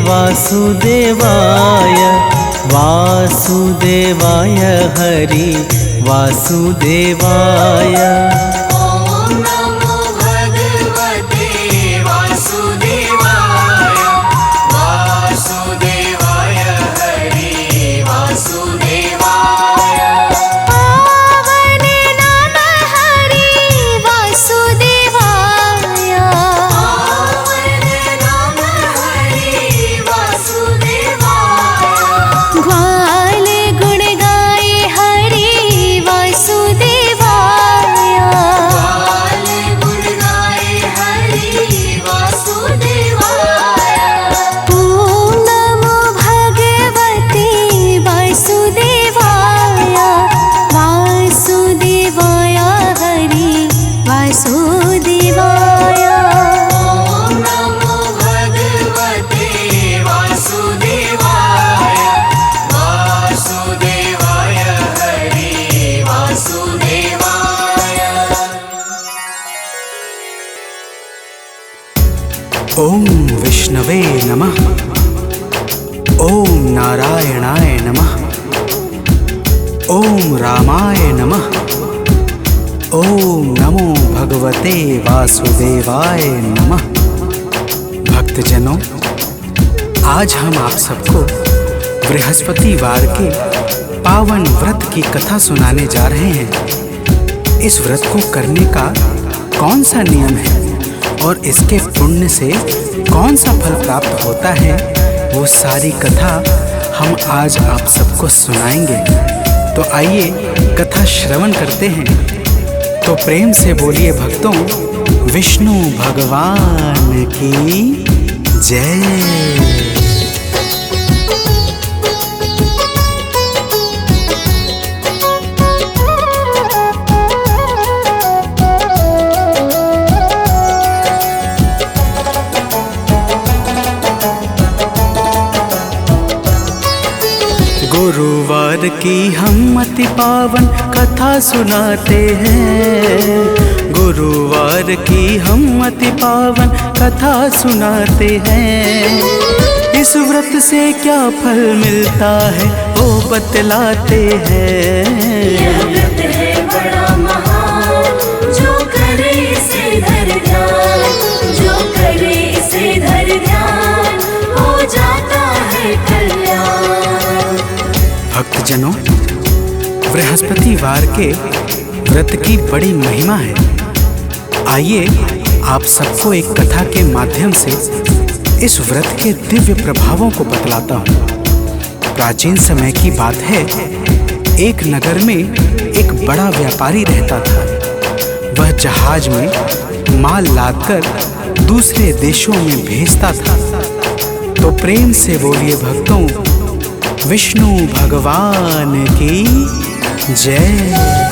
वासुदेवाय। वासुदेवाय हरि वासुदेवाय। ॐ नमो भगवते वासुदेवाय। वासुदेवाय हरि वासुदेवाय। पावन नाम हरि वासुदेवाय। पावन नाम हरि वासुदेवाय। ग्वाल गुण गाए हरि वासुदेवाय। बाल गुण गाए हरि वासुदेवाय। ॐ नमो भगवते वासुदेवाय। वासुदेवाय हरि वासुदेवाय। ॐ नमो भगवते वासुदेवाय। वासुदेवाय हरि वासुदेवाय। ओम विष्णवे नमः। ओम नारायणाय नमः। ओम रामाय नमः। ओम नमो भगवते वासुदेवाय नमः। भक्तजनों, आज हम आप सबको बृहस्पतिवार के पावन व्रत की कथा सुनाने जा रहे हैं। इस व्रत को करने का कौन सा नियम है और इसके पुण्य से कौन सा फल प्राप्त होता है, वो सारी कथा हम आज आप सबको सुनाएंगे। तो आइए कथा श्रवण करते हैं। तो प्रेम से बोलिए भक्तों, विष्णु भगवान की जय। गुरुवार की हम अति पावन कथा सुनाते हैं। गुरुवार की हम अति पावन कथा सुनाते हैं। इस व्रत से क्या फल मिलता है वो बतलाते हैं। यह व्रत है बड़ा महान, जो करे इसे धर ध्यान। जो करे इसे धर ध्यान, हो जाता है भक्तजनों, बृहस्पतिवार के व्रत की बड़ी महिमा है। आइए आप सबको एक कथा के माध्यम से इस व्रत के दिव्य प्रभावों को बतलाता हूँ। प्राचीन समय की बात है, एक नगर में एक बड़ा व्यापारी रहता था। वह जहाज में माल लादकर दूसरे देशों में भेजता था। तो प्रेम से बोलिए भक्तों, विष्णु भगवान की जय।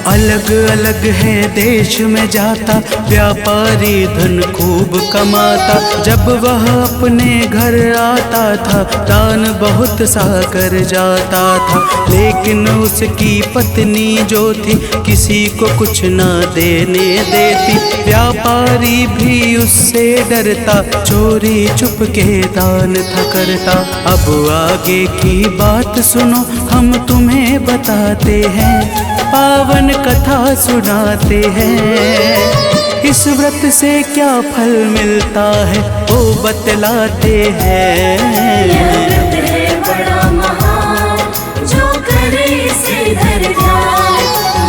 अलग अलग है देश में जाता, व्यापारी धन खूब कमाता। जब वह अपने घर आता था, दान बहुत सा कर जाता था। लेकिन उसकी पत्नी जो थी, किसी को कुछ ना देने देती। व्यापारी भी उससे डरता, चोरी चुप के दान था करता। अब आगे की बात सुनो, हम तुम्हें बताते हैं, पावन कथा सुनाते हैं। इस व्रत से क्या फल मिलता है वो बतलाते हैं। यह व्रत है बड़ा महान, जो करे इसे धर ध्यान,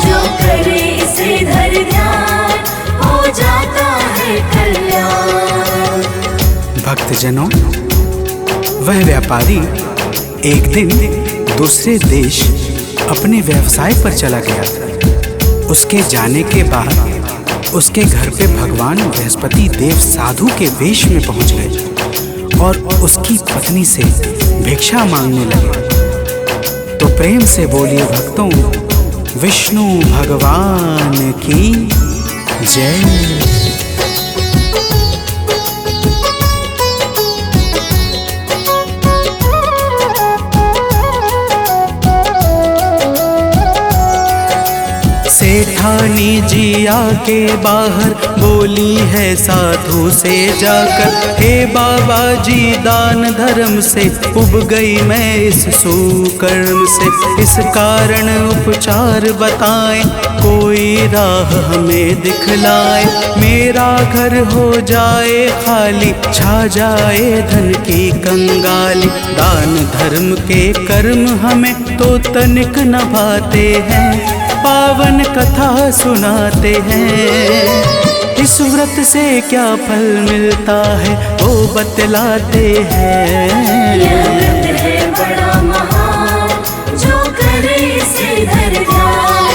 जो करे इसे धर ध्यान, हो जाता है कल्याण। भक्तजनों, वह व्यापारी एक दिन दूसरे देश अपने व्यवसाय पर चला गया था। उसके जाने के बाद उसके घर पे भगवान बृहस्पति देव साधु के वेश में पहुंच गए और उसकी पत्नी से भिक्षा मांगने लगे। तो प्रेम से बोलिए भक्तों, विष्णु भगवान की जय। सेठानी जी आके बाहर बोली है साधु से जाकर, हे बाबा जी दान धर्म से उब गई मैं इस सुकर्म से। इस कारण उपचार बताएं, कोई राह हमें दिखलाए। मेरा घर हो जाए खाली, छा जाए धन की कंगाली। दान धर्म के कर्म हमें तो तनिक न भाते हैं, पावन कथा सुनाते हैं। इस व्रत से क्या फल मिलता है वो बतलाते हैं। यह व्रत है बड़ा महान, जो करे इसे धर ध्यान,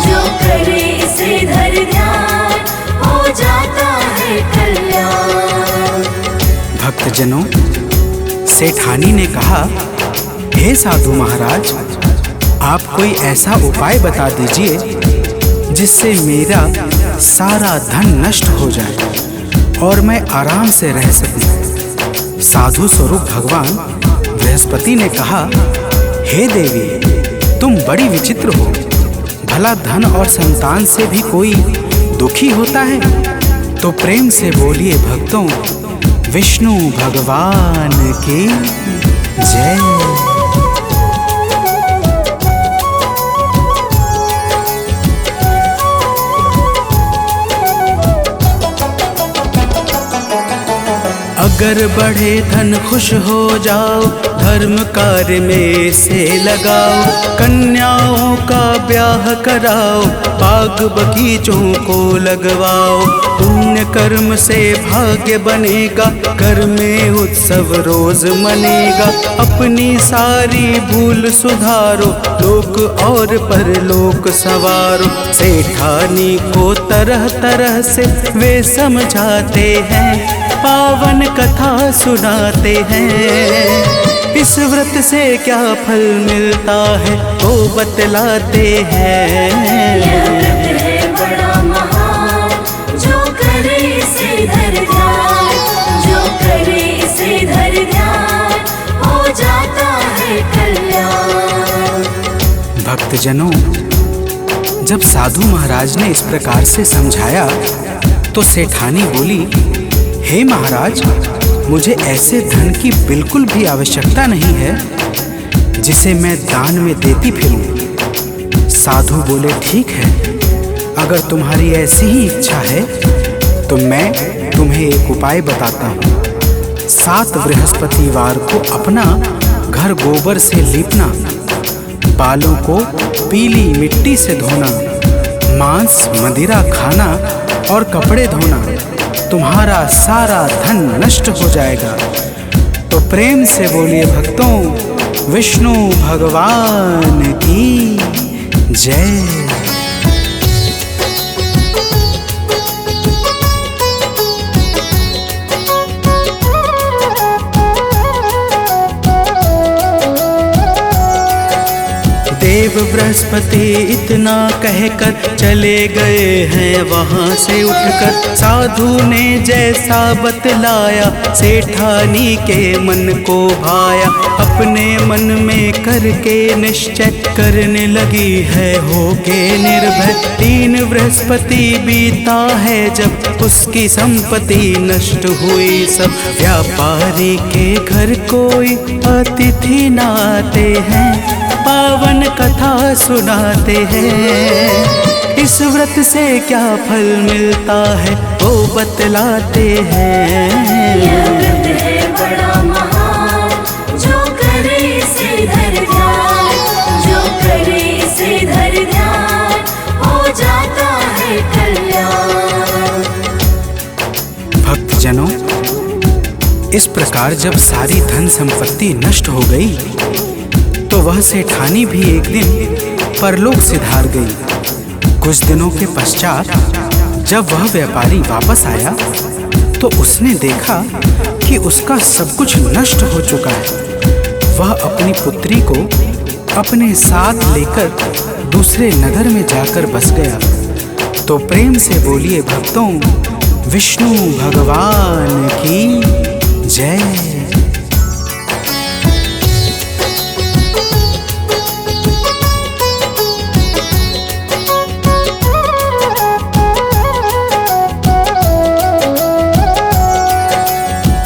जो करे इसे धर ध्यान, हो जाता है कल्याण। भक्तजनों, सेठानी ने कहा, हे साधु महाराज, आप कोई ऐसा उपाय बता दीजिए जिससे मेरा सारा धन नष्ट हो जाए और मैं आराम से रह सकूं। साधु स्वरूप भगवान बृहस्पति ने कहा, हे देवी, तुम बड़ी विचित्र हो। भला धन और संतान से भी कोई दुखी होता है? तो प्रेम से बोलिए भक्तों, विष्णु भगवान की जय। अगर बढ़े धन खुश हो जाओ, धर्म कार्य में से लगाओ। कन्याओं का ब्याह कराओ, बाग बगीचों को लगवाओ। पुण्य कर्म से भाग्य बनेगा, घर में उत्सव रोज मनेगा। अपनी सारी भूल सुधारो, लोक और परलोक सवारो। सेठानी को तरह तरह से वे समझाते हैं, पावन कथा सुनाते हैं। इस व्रत से क्या फल मिलता है वो बतलाते हैं। यह व्रत है बड़ा महान, जो करे इसे धर ध्यान, जो करे इसे धर ध्यान, हो जाता है कल्याण। भक्तजनों, जब साधु महाराज ने इस प्रकार से समझाया तो सेठानी बोली, हे महाराज, मुझे ऐसे धन की बिल्कुल भी आवश्यकता नहीं है जिसे मैं दान में देती फिरूं। साधु बोले, ठीक है, अगर तुम्हारी ऐसी ही इच्छा है तो मैं तुम्हें एक उपाय बताता हूँ। 7 बृहस्पतिवार को अपना घर गोबर से लीपना, बालों को पीली मिट्टी से धोना, मांस मदिरा खाना और कपड़े धोना, तुम्हारा सारा धन नष्ट हो जाएगा। तो प्रेम से बोलिए भक्तों, विष्णु भगवान की जय। देव बृहस्पति इतना कहकर चले गए हैं वहाँ से उठकर। साधु ने जैसा बतलाया सेठानी के मन को भाया। अपने मन में करके निश्चय करने लगी है होके निर्भय। 3 बृहस्पति बीता है जब उसकी संपत्ति नष्ट हुई सब। व्यापारी के घर कोई अतिथि न आते हैं, पावन कथा सुनाते हैं। इस व्रत से क्या फल मिलता है वो बतलाते हैं। यह व्रत है बड़ा महान, जो करे इसे धर ध्यान, जो करे इसे धर ध्यान, हो जाता है कल्याण। भक्तजनों, इस प्रकार जब सारी धन संपत्ति नष्ट हो गई तो वह सेठानी भी एक दिन परलोक सिधार गई। कुछ दिनों के पश्चात जब वह व्यापारी वापस आया तो उसने देखा कि उसका सब कुछ नष्ट हो चुका है। वह अपनी पुत्री को अपने साथ लेकर दूसरे नगर में जाकर बस गया। तो प्रेम से बोलिए भक्तों, विष्णु भगवान की जय।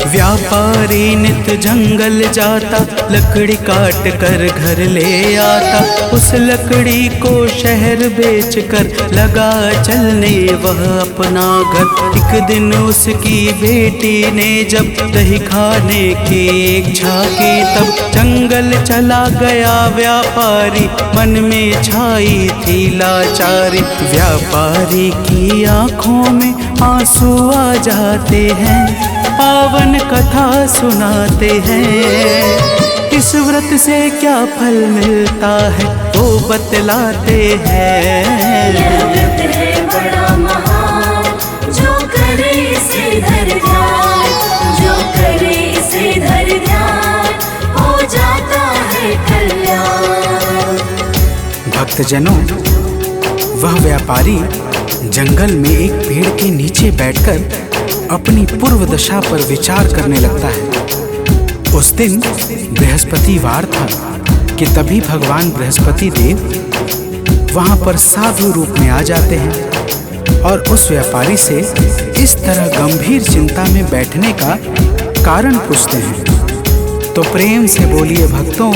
व्यापारी नित जंगल जाता, लकड़ी काट कर घर ले आता। उस लकड़ी को शहर बेच कर लगा चलने वह अपना घर। एक दिन उसकी बेटी ने जब दही खाने की इच्छा की, तब जंगल चला गया व्यापारी, मन में छाई थी लाचारी। व्यापारी की आंखों में आंसू आ जाते हैं, पावन कथा सुनाते हैं। इस व्रत से क्या फल मिलता है वो बतलाते हैं। यह व्रत है बड़ा महान, जो करे इसे धर ध्यान, जो करे इसे धर ध्यान, हो जाता है कल्याण। भक्तजनों, वह व्यापारी जंगल में एक पेड़ के नीचे बैठकर अपनी पूर्व दशा पर विचार करने लगता है। उस दिन बृहस्पतिवार था कि तभी भगवान बृहस्पति देव वहां पर साधु रूप में आ जाते हैं और उस व्यापारी से इस तरह गंभीर चिंता में बैठने का कारण पूछते हैं। तो प्रेम से बोलिए भक्तों,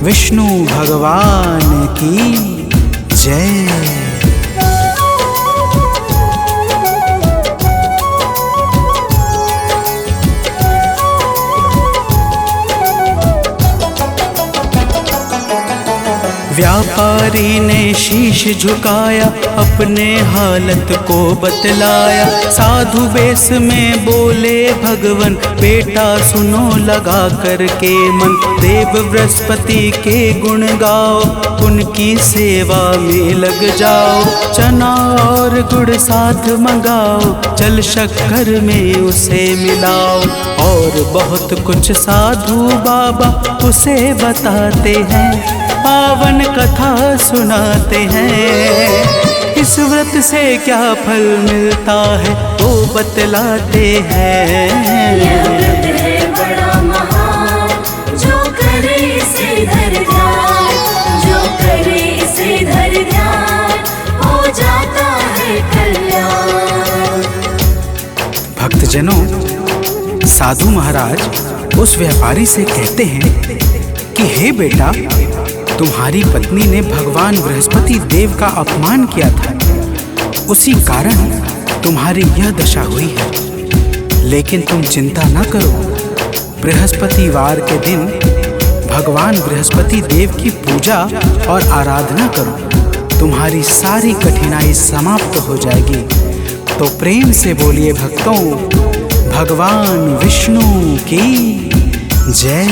विष्णु भगवान की जय। व्यापारी ने शीश झुकाया, अपने हालत को बतलाया। साधु वेश में बोले भगवन, बेटा सुनो लगा करके मन। देव बृहस्पति के गुण गाओ, उनकी सेवा में लग जाओ। चना और गुड़ साथ मंगाओ, जल शक्कर में उसे मिलाओ। और बहुत कुछ साधु बाबा उसे बताते हैं, पावन कथा सुनाते हैं। इस व्रत से क्या फल मिलता है वो बतलाते हैं। यह व्रत है बड़ा महान, जो करे इसे धर ध्यान, जो करे इसे धर ध्यान, हो जाता है कल्याण। भक्तजनों, साधु महाराज उस व्यापारी से कहते हैं कि हे बेटा, तुम्हारी पत्नी ने भगवान बृहस्पति देव का अपमान किया था उसी कारण तुम्हारी यह दशा हुई है। लेकिन तुम चिंता न करो, बृहस्पतिवार के दिन भगवान बृहस्पति देव की पूजा और आराधना करो, तुम्हारी सारी कठिनाई समाप्त हो जाएगी। तो प्रेम से बोलिए भक्तों, भगवान विष्णु की जय।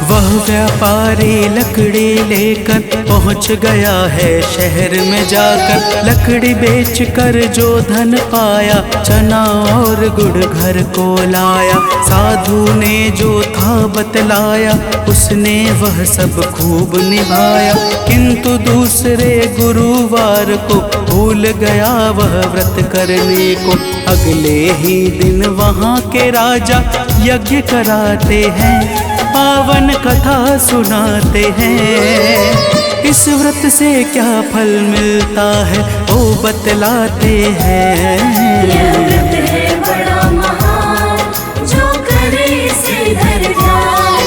वह व्यापारी लकड़ी लेकर पहुंच गया है शहर में जाकर। लकड़ी बेचकर जो धन पाया, चना और गुड़ घर को लाया। साधु ने जो था बतलाया, उसने वह सब खूब निभाया। किंतु दूसरे गुरुवार को भूल गया वह व्रत करने को। अगले ही दिन वहाँ के राजा यज्ञ कराते हैं, पावन कथा सुनाते हैं। इस व्रत से क्या फल मिलता है वो बतलाते हैं। यह व्रत है बड़ा महान, जो करे इसे धर ध्यान,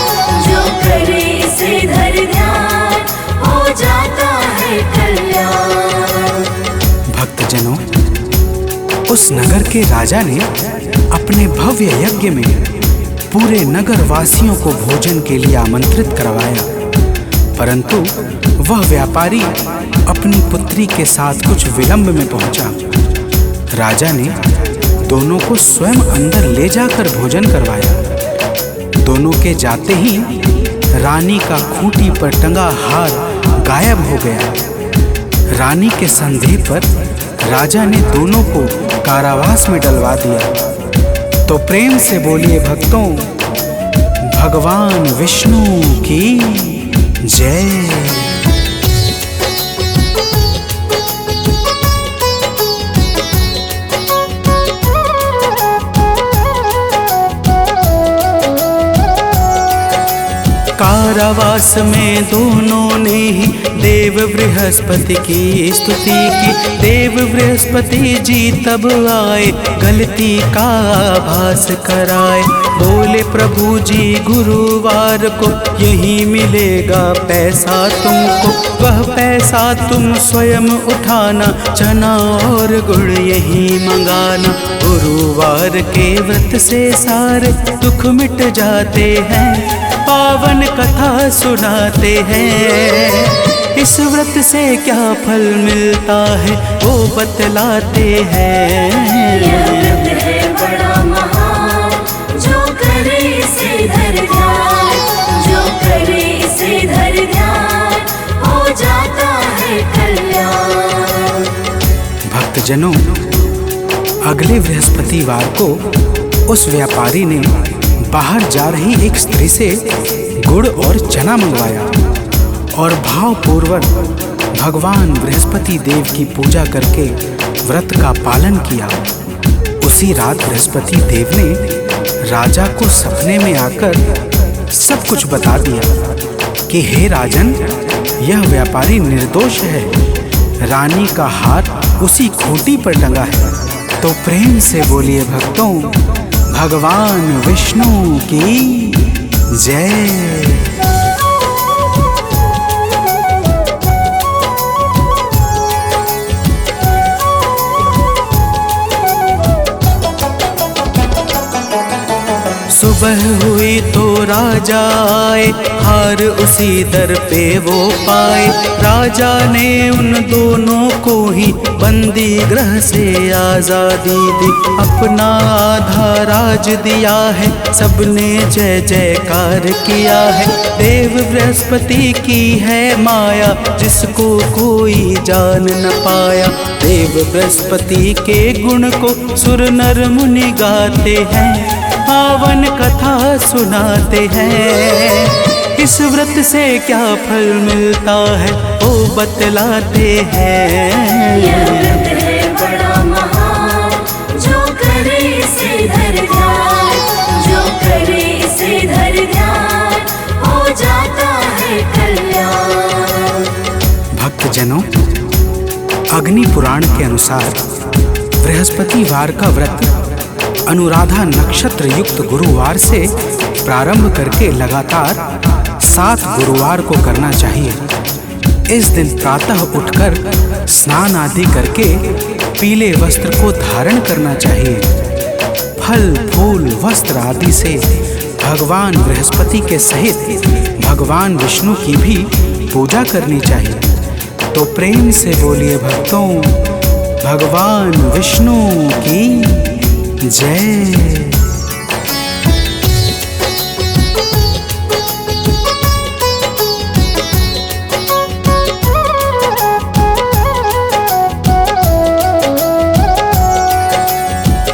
जो करे इसे धर ध्यान, हो जाता है कल्याण। भक्तजनों, उस नगर के राजा ने अपने भव्य यज्ञ में पूरे नगर वासियों को भोजन के लिए आमंत्रित करवाया, परंतु वह व्यापारी अपनी पुत्री के साथ कुछ विलंब में पहुंचा। राजा ने दोनों को स्वयं अंदर ले जाकर भोजन करवाया। दोनों के जाते ही रानी का खूंटी पर टंगा हार गायब हो गया। रानी के संदेह पर राजा ने दोनों को कारावास में डलवा दिया। तो प्रेम से बोलिए भक्तों, भगवान विष्णु की जय। कारावास में दोनों ने ही देव बृहस्पति की स्तुति की। देव बृहस्पति जी तब आए, गलती का आभास कराए। बोले प्रभु जी गुरुवार को यही मिलेगा पैसा तुमको। वह पैसा तुम स्वयं उठाना, चना और गुड़ यही मंगाना। गुरुवार के व्रत से सारे दुख मिट जाते हैं, पावन कथा सुनाते हैं। इस व्रत से क्या फल मिलता है वो बतलाते हैं। यह व्रत है बड़ा महान, जो करे इसे धर ध्यान, जो करे इसे धर ध्यान, हो जाता है कल्याण। भक्तजनों, अगले बृहस्पतिवार को उस व्यापारी ने बाहर जा रही एक स्त्री से गुड़ और चना मंगवाया और भावपूर्वक भगवान बृहस्पति देव की पूजा करके व्रत का पालन किया। उसी रात बृहस्पति देव ने राजा को सपने में आकर सब कुछ बता दिया कि हे राजन, यह व्यापारी निर्दोष है, रानी का हार उसी खूंटी पर टंगा है। तो प्रेम से बोलिए भक्तों, भगवान विष्णु की जय। सुबह हुई तो राजा आए, हार उसी दर पे वो पाए। राजा ने उन दोनों को ही बंदी गृह से आजादी दी। अपना आधा राज दिया है, सबने जय जयकार किया है। देव बृहस्पति की है माया, जिसको कोई जान न पाया। देव बृहस्पति के गुण को सुर नर मुनि गाते हैं, पावन कथा सुनाते हैं। इस व्रत से क्या फल मिलता है वो बतलाते हैं। यह व्रत है बड़ा महान, जो करे इसे धर ध्यान, जो करे इसे धर ध्यान, हो जाता है कल्याण। भक्तजनों, अग्नि पुराण के अनुसार बृहस्पतिवार का व्रत अनुराधा नक्षत्र युक्त गुरुवार से प्रारंभ करके लगातार 7 गुरुवार को करना चाहिए। इस दिन प्रातः उठकर स्नान आदि करके पीले वस्त्र को धारण करना चाहिए। फल फूल वस्त्र आदि से भगवान बृहस्पति के सहित भगवान विष्णु की भी पूजा करनी चाहिए। तो प्रेम से बोलिए भक्तों, भगवान विष्णु की जय।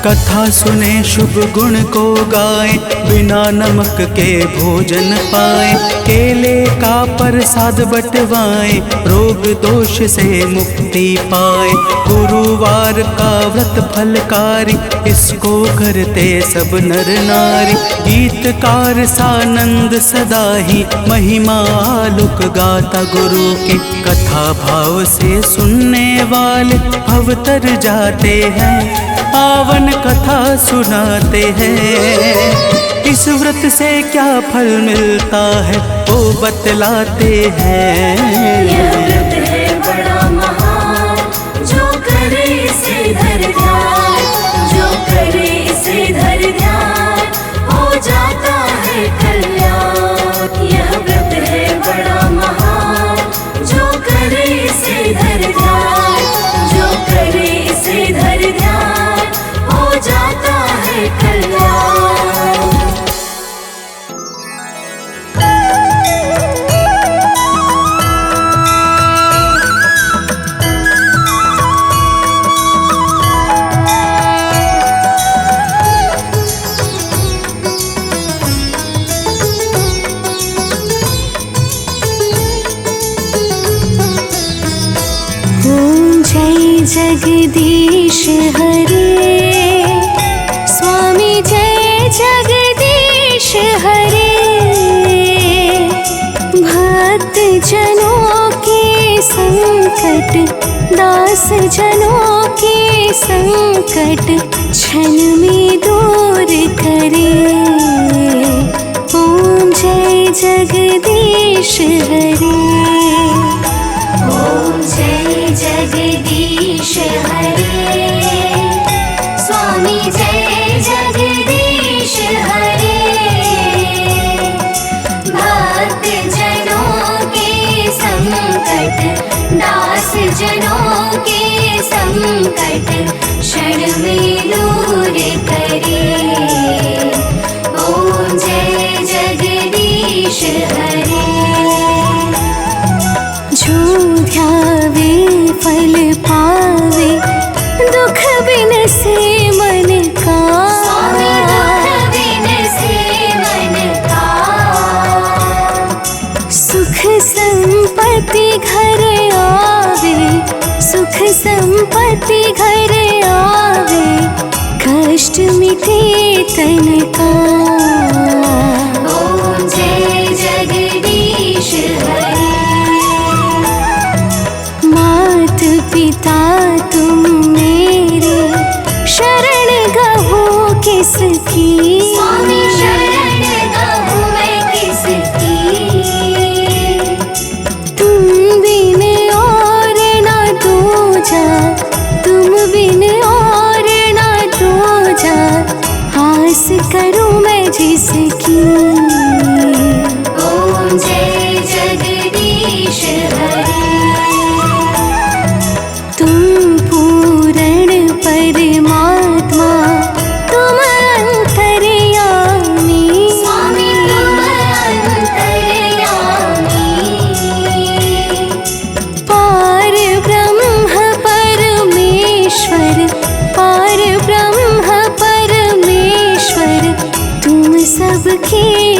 कथा सुने शुभ गुण को गाए, बिना नमक के भोजन पाए। केले का प्रसाद बटवाए, रोग दोष से मुक्ति पाए। गुरुवार का व्रत फलकारी, इसको करते सब नर नारी। गीतकार सानंद सदा ही, महिमा आलोक गाता गुरु के। कथा भाव से सुनने वाले भवतर जाते हैं, पावन कथा सुनाते हैं। इस व्रत से क्या फल मिलता है वो बतलाते हैं। यह व्रत है बड़ा महान, जो करे इसे धर ध्यान, जो करे इसे धर ध्यान, हो जाता है कल्याण। यह व्रत है बड़ा महान, जो करे इसे धर ध्यान, जो करे इसे धर ध्यान, हो जाता है कल्याण। जगदीश हरे, स्वामी जय जगदीश हरे। भक्त जनों के संकट, दास जनों के संकट, क्षण में दूर करे। ओम जय जगदीश हरे, ओम जय जगदीश हरे। स्वामी जय जगदीश हरे। भक्त जनों के संकट, दास जनों के संकट, क्षण में दूर करे। ओम जय जगदीश हरे। जो ध्यावे फल पावे, दुख बिन से मन का। स्वामी दुख बिन से मन का। सुख संपत्ति घर आवे, सुख संपत्ति घर आवे, कष्ट मिटे तन का। ओम जय जगदीश हरे। मात पिता तुम मेरे, शरण गहो किसकी। स्वामी शरण गहो मैं किसकी। तुम बिन और ना दूजा, तुम बिन और ना दूजा, आस करूं मैं जिसकी। ओम जय जगदीश हरे। तुम पूर्ण परमात्मा, तुम अंतर्यामी। स्वामी तुम अंतर्यामी। पार ब्रह्म परमेश्वर, पार ब्रह्म परमेश्वर, तुम सबके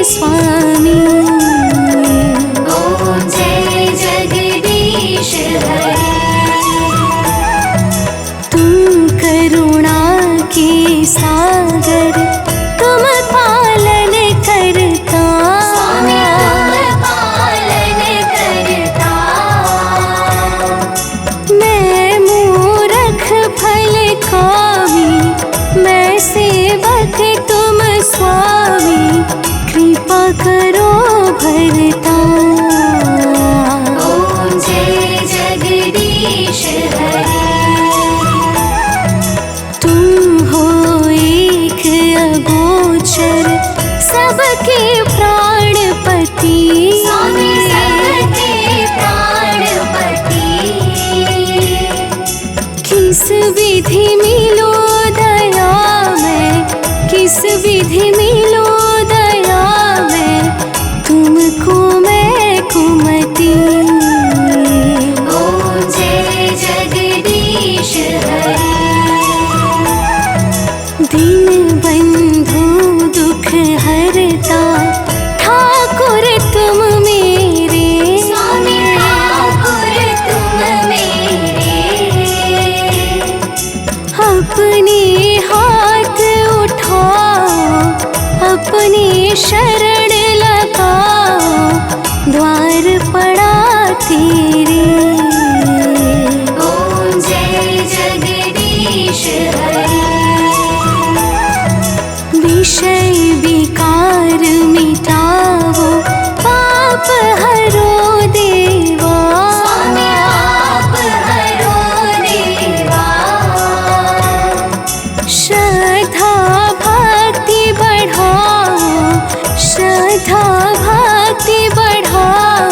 भक्ति बढ़ाओ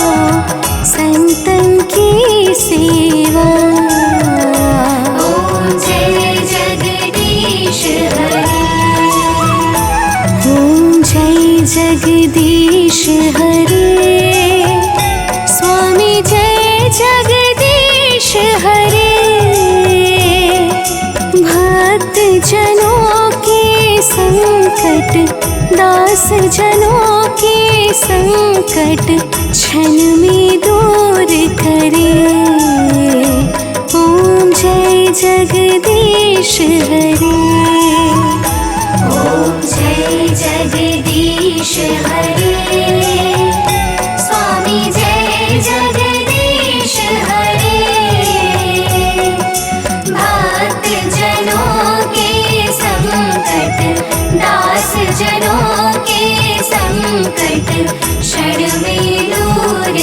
संतन की सेवा। ओम जय जगदीश हरे। ओम जय जगदीश हरे। स्वामी जय जगदीश हरे। भक्त जनों के संकट, दास जनों के संकट क्षण में दूर करे। ओम जय जगदीश हरे। ओम जय जगदीश हरे। स्वामी जय जगदीश हरे। भक्त जनों के संकट, दास जनों के संकट क्षण में दूर